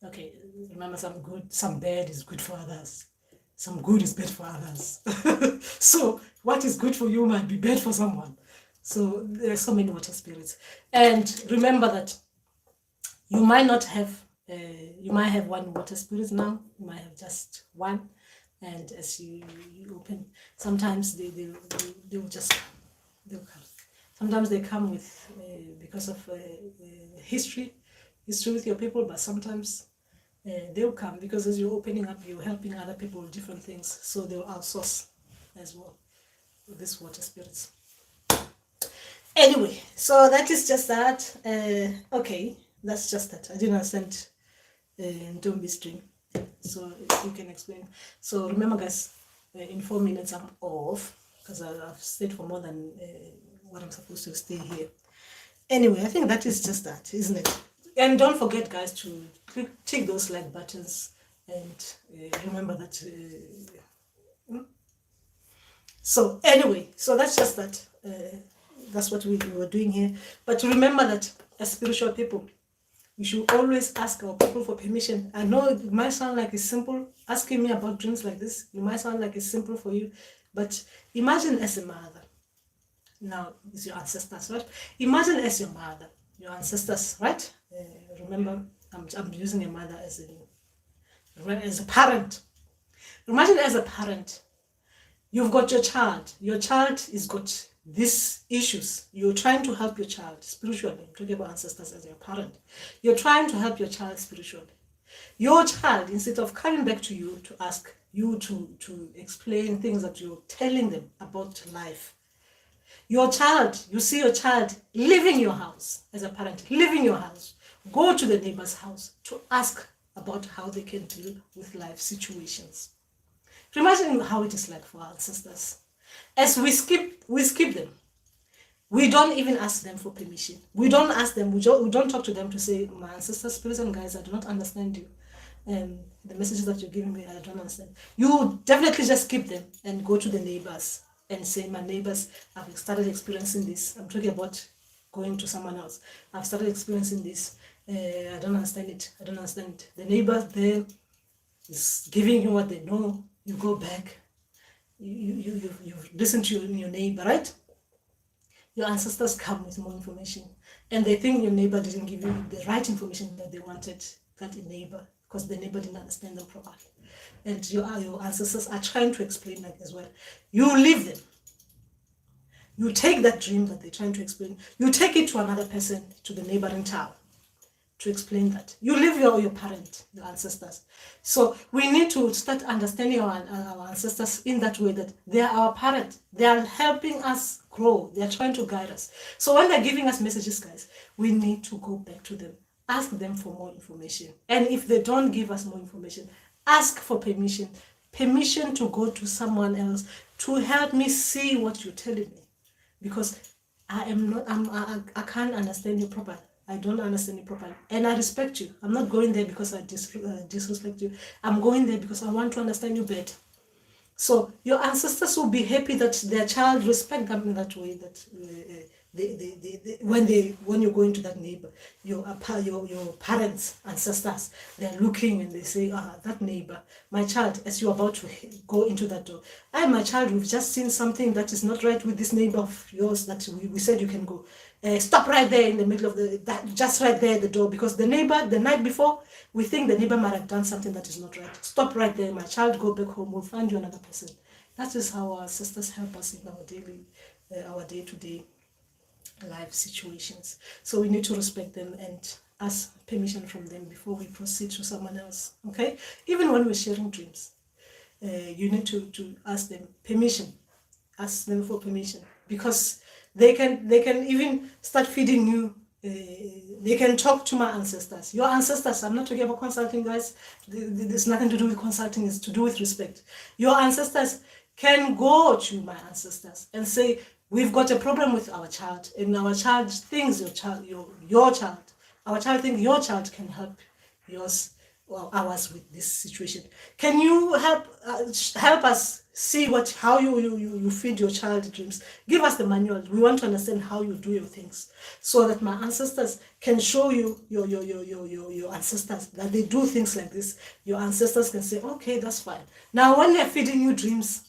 Okay, remember, some good, some bad is good for others. Some good is bad for others. So what is good for you might be bad for someone. So there are so many water spirits. And remember that you might not have, you might have one water spirit now. You might have just one. And as you open, sometimes they'll just, they'll come. Sometimes they come with, because of history with your people, but sometimes they'll come because as you're opening up, you're helping other people with different things. So they'll outsource as well with these water spirits. Anyway, so that is just that. Okay, that's just that. I didn't understand Ndauwee's dream. So you can explain. So remember, guys, in 4 minutes I'm off because I've stayed for more than what I'm supposed to stay here. Anyway, I think that is just that, isn't it? And don't forget, guys, to tick those like buttons and remember that. So anyway, so that's just that. That's what we were doing here. But remember that as spiritual people, we should always ask our people for permission. I know it might sound like it's simple. Asking me about dreams like this, it might sound like it's simple for you. But imagine as a mother. Now, it's your ancestors, right? Imagine as your mother, your ancestors, right? Remember, I'm using a mother as a parent. Imagine as a parent, you've got your child. Your child has got these issues. You're trying to help your child spiritually. I'm talking about ancestors as your parent. You're trying to help your child spiritually. Your child, instead of coming back to you to ask you to explain things that you're telling them about life, your child, you see your child leaving your house as a parent, leaving your house, go to the neighbor's house to ask about how they can deal with life situations. Imagine how it is like for our ancestors. As we skip them. We don't even ask them for permission. We don't ask them, we don't talk to them to say, my ancestors, spirits and guides, I do not understand you. The messages that you're giving me, I don't understand. You definitely just skip them and go to the neighbors and say, my neighbors, I've started experiencing this. I'm talking about going to someone else. I've started experiencing this. I don't understand it. I don't understand it. The neighbor there is giving you what they know. You go back. You listen to your neighbor, right? Your ancestors come with more information. And they think your neighbor didn't give you the right information that they wanted, that neighbor, because the neighbor didn't understand them properly. And your ancestors are trying to explain that as well. You leave them. You take that dream that they're trying to explain. You take it to another person, to the neighboring town, to explain that. You leave your parent, your ancestors. So we need to start understanding our ancestors in that way, that they are our parent. They are helping us grow. They are trying to guide us. So when they're giving us messages, guys, we need to go back to them. Ask them for more information. And if they don't give us more information, ask for permission. Permission to go to someone else to help me see what you're telling me. Because I can't understand you properly. I don't understand you properly. And I respect you. I'm not going there because I disrespect you. I'm going there because I want to understand you better. So your ancestors will be happy that their child respect them in that way, that when you go into that neighbor, your parents, ancestors, they're looking and they say, that neighbor, my child, as you're about to go into that door, my child, we've just seen something that is not right with this neighbor of yours that we said you can go. Stop right there in the middle of just right there at the door, because the neighbor, the night before, we think the neighbor might have done something that is not right. Stop right there, my child, go back home, we'll find you another person. That is how our sisters help us in our day-to-day life situations. So we need to respect them and ask permission from them before we proceed to someone else, okay? Even when we're sharing dreams, you need to ask them permission. Ask them for permission, because they can even start feeding you. They can talk to my ancestors. Your ancestors, I'm not talking about consulting, guys. There's nothing to do with consulting. It's to do with respect. Your ancestors can go to my ancestors and say, we've got a problem with our child, and our child thinks your child, our child thinks your child can help yours or ours with this situation. Can you help us see how you feed your child dreams? Give us the manual. We want to understand how you do your things, so that my ancestors can show you your ancestors that they do things like this. Your ancestors can say, okay, that's fine. Now when they're feeding you dreams,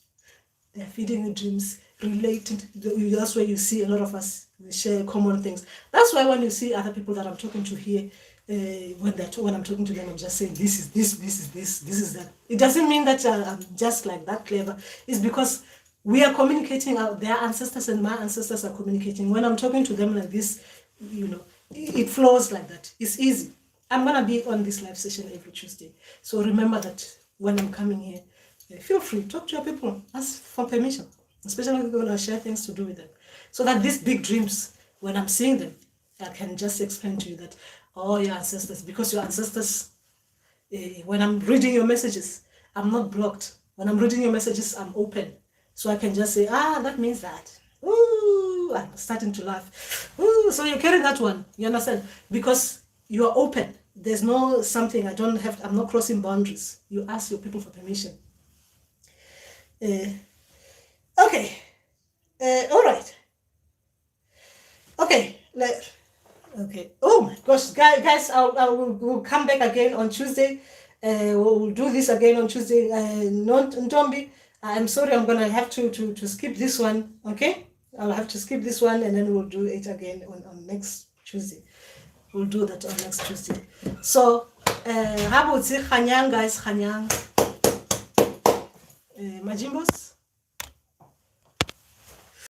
related. That's where you see a lot of us, we share common things. That's why when you see other people that I'm talking to here, when I'm talking to them, I'm just saying this is this is that. It doesn't mean that I'm just like that clever. It's because we are communicating. Their ancestors and my ancestors are communicating. When I'm talking to them like this, it flows like that. It's easy. I'm gonna be on this live session every Tuesday. So remember that when I'm coming here, feel free, talk to your people, ask for permission, especially when I share things to do with them. So that these big dreams, when I'm seeing them, I can just explain to you that, oh, your ancestors, because your ancestors, when I'm reading your messages, I'm not blocked. When I'm reading your messages, I'm open. So I can just say, that means that. Ooh, I'm starting to laugh. Ooh, so you're carrying that one, you understand? Because you are open. There's no something, I'm not crossing boundaries. You ask your people for permission. Okay. All right. Okay. Okay. Oh my gosh, guys! We'll come back again on Tuesday. We'll do this again on Tuesday. Ntombi, I'm sorry, I'm gonna have to skip this one. Okay, I'll have to skip this one, and then we'll do it again on next Tuesday. We'll do that on next Tuesday. So, how about Kganya, guys? Kganya, Majimbos.